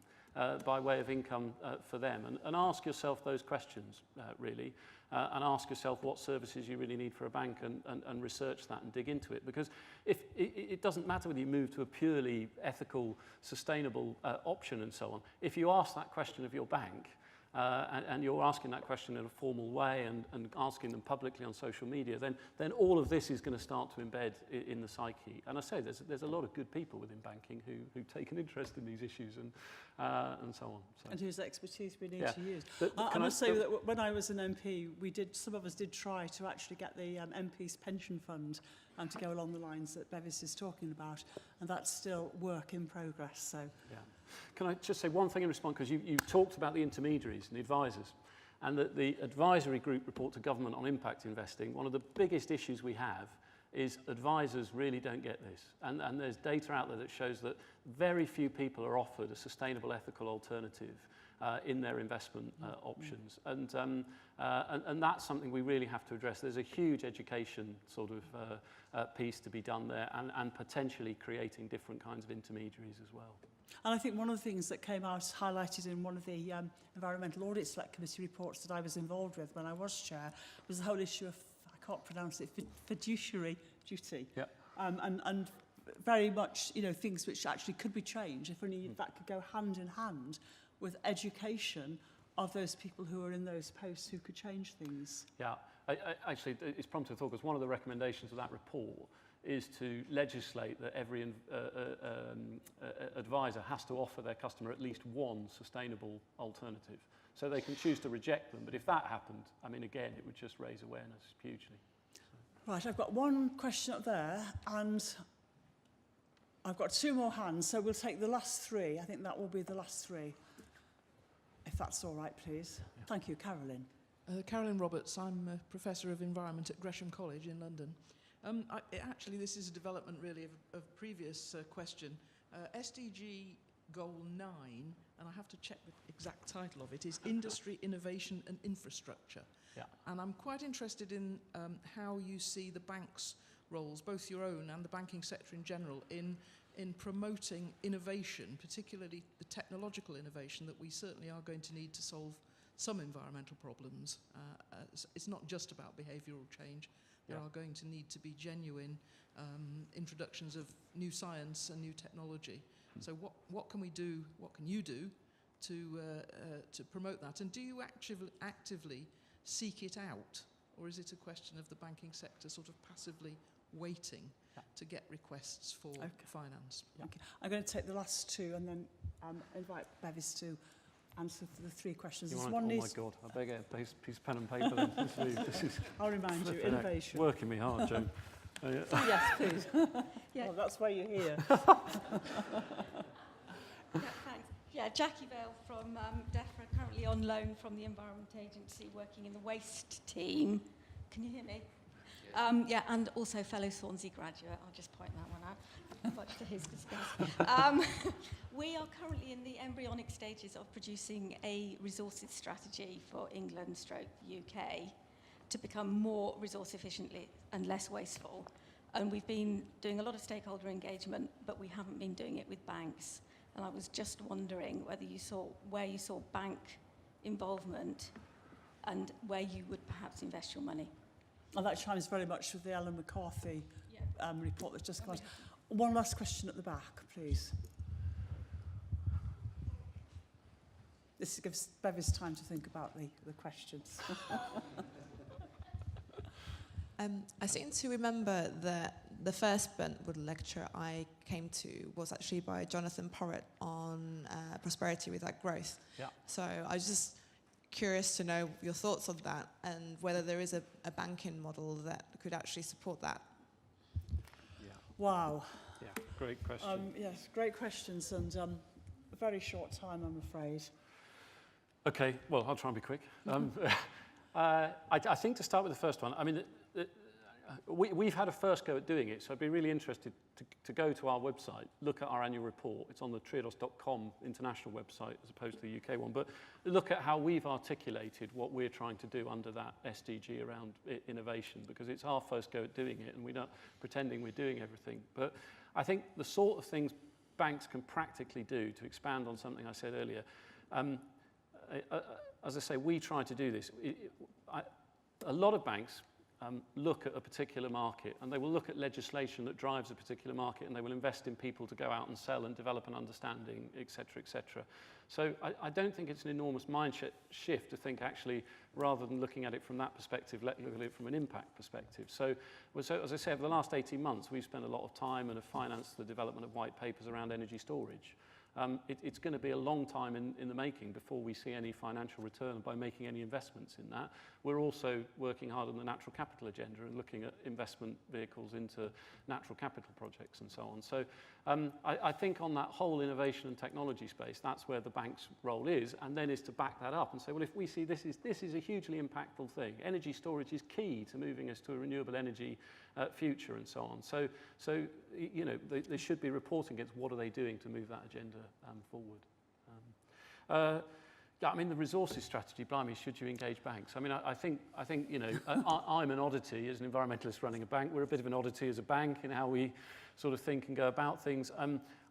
by way of income for them. And ask yourself those questions, really, and ask yourself what services you really need for a bank and research that and dig into it. Because if it doesn't matter whether you move to a purely ethical, sustainable option and so on. If you ask that question of your bank, and you're asking that question in a formal way and asking them publicly on social media, then all of this is going to start to embed in the psyche. And I say there's a lot of good people within banking who take an interest in these issues and so on. So. And whose expertise we need to use. I must say that when I was an MP, some of us did try to actually get the MP's pension fund to go along the lines that Bevis is talking about, and that's still work in progress. So. Yeah. Can I just say one thing in response, because you talked about the intermediaries and the advisors, and that the advisory group report to government on impact investing, one of the biggest issues we have is advisors really don't get this. And there's data out there that shows that very few people are offered a sustainable, ethical alternative in their investment options. And that's something we really have to address. There's a huge education sort of piece to be done there, and potentially creating different kinds of intermediaries as well. And I think one of the things that came out highlighted in one of the Environmental Audit Select Committee reports that I was involved with when I was chair was the whole issue of, I can't pronounce it, fiduciary duty. Yep. And very much, you know, things which actually could be changed if only that could go hand in hand with education of those people who are in those posts who could change things. Yeah, actually, it's prompted thought, because one of the recommendations of that report is to legislate that every advisor has to offer their customer at least one sustainable alternative. So they can choose to reject them, but if that happened, I mean, again, it would just raise awareness hugely. Right, I've got one question up there, and I've got two more hands, so we'll take the last three. I think that will be the last three, if that's all right, please. Yeah. Thank you, Carolyn. Carolyn Roberts. I'm a Professor of Environment at Gresham College in London. Actually, this is a development really of previous question. SDG Goal 9, and I have to check the exact title of it, is Industry, Innovation and Infrastructure. Yeah. And I'm quite interested in how you see the bank's roles, both your own and the banking sector in general, in promoting innovation, particularly the technological innovation that we certainly are going to need to solve some environmental problems. It's not just about behavioural change. There are going to need to be genuine introductions of new science and new technology. So what can we do, what can you do to promote that? And do you actively seek it out? Or is it a question of the banking sector sort of passively waiting to get requests for finance? Okay. I'm going to take the last two and then invite Bevis to answer the three questions. Oh my God, I better get a piece of pen and paper then. This is I'll remind you, innovation. Working me hard, Joe. Yes, please. Yeah. Well, that's why you're here. Thanks. Yeah, Jackie Vale from DEFRA, currently on loan from the Environment Agency, working in the waste team. Can you hear me? Yeah, and also fellow Swansea graduate. I'll just point that one out, much to his disgust. We are currently in the embryonic stages of producing a resources strategy for England / UK to become more resource efficiently and less wasteful. And we've been doing a lot of stakeholder engagement, but we haven't been doing it with banks. And I was just wondering whether where you saw bank involvement and where you would perhaps invest your money. And that chimes very much with the Ellen McCarthy report that's just come out. One last question at the back, please. This gives Bevis time to think about the questions. I seem to remember that the first Burntwood lecture I came to was actually by Jonathan Porritt on prosperity without growth. Yeah. So I was just curious to know your thoughts on that and whether there is a banking model that could actually support that. Yeah. Wow. Yeah, great question. Yes, great questions, and a very short time, I'm afraid. Okay, well, I'll try and be quick. I think to start with the first one, I mean, we've had a first go at doing it, so I'd be really interested to go to our website, look at our annual report. It's on the triodos.com international website as opposed to the UK one, but look at how we've articulated what we're trying to do under that SDG around innovation, because it's our first go at doing it and we're not pretending we're doing everything. But I think the sort of things banks can practically do, to expand on something I said earlier, as I say, we try to do this. A lot of banks look at a particular market, and they will look at legislation that drives a particular market, and they will invest in people to go out and sell and develop an understanding, et cetera, et cetera. So I don't think it's an enormous mind shift to think, actually, rather than looking at it from that perspective, let's look at it from an impact perspective. So as I say, over the last 18 months, we've spent a lot of time and have financed the development of white papers around energy storage. It's going to be a long time in the making before we see any financial return by making any investments in that. We're also working hard on the natural capital agenda and looking at investment vehicles into natural capital projects and so on. So I think on that whole innovation and technology space, that's where the bank's role is, and then is to back that up and say, well, if we see this is a hugely impactful thing. Energy storage is key to moving us to a renewable energy future and so on. So you know, they should be reporting against what are they doing to move that agenda forward. Yeah, I mean, the resources strategy, blimey, should you engage banks? I mean, I think you know, I'm an oddity as an environmentalist running a bank. We're a bit of an oddity as a bank in how we sort of think and go about things.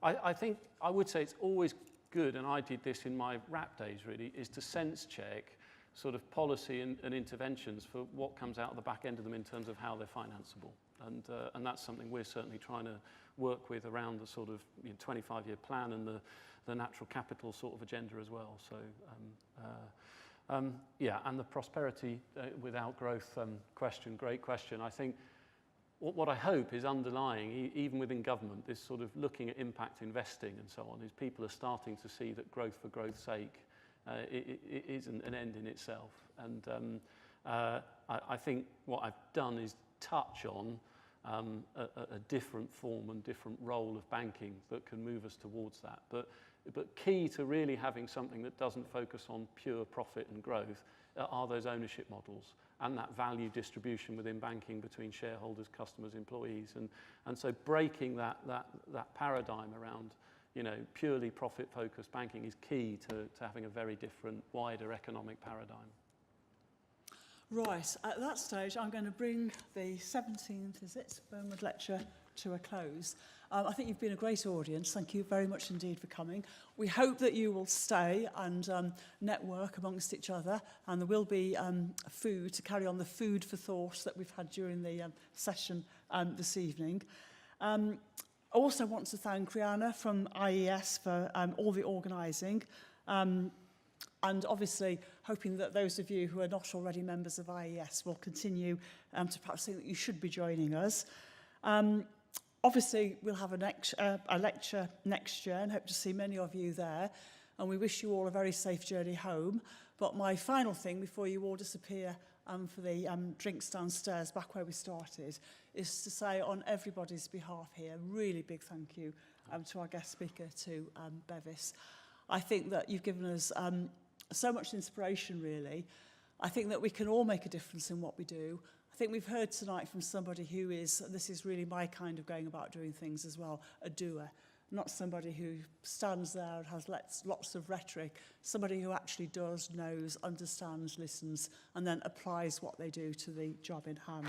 I think I would say it's always good, and I did this in my RAP days really, is to sense check sort of policy and interventions for what comes out of the back end of them in terms of how they're financeable. And that's something we're certainly trying to work with around the sort of 25-year plan and the natural capital sort of agenda as well. So yeah, and the prosperity without growth question, great question. I think what I hope is underlying, even within government, this sort of looking at impact investing and so on, is people are starting to see that growth for growth's sake it isn't an end in itself. And I think what I've done is touch on a different form and different role of banking that can move us towards that. But key to really having something that doesn't focus on pure profit and growth are those ownership models and that value distribution within banking between shareholders, customers, employees. And so breaking that paradigm around, you know, purely profit-focused banking is key to having a very different, wider economic paradigm. Right, at that stage, I'm going to bring the 17th, is it, Burntwood Lecture to a close. I think you've been a great audience. Thank you very much indeed for coming. We hope that you will stay and network amongst each other, and there will be food to carry on the food for thought that we've had during the session this evening. I also want to thank Rihanna from IES for all the organising. And obviously, hoping that those of you who are not already members of IES will continue to perhaps think that you should be joining us. Obviously, we'll have a lecture next year and hope to see many of you there. And we wish you all a very safe journey home. But my final thing, before you all disappear for the drinks downstairs, back where we started, is to say on everybody's behalf here, really big thank you to our guest speaker, to Bevis. I think that you've given us so much inspiration, really. I think that we can all make a difference in what we do. I think we've heard tonight from somebody who is, this is really my kind of going about doing things as well, a doer. Not somebody who stands there and has lots of rhetoric. Somebody who actually does, knows, understands, listens, and then applies what they do to the job in hand.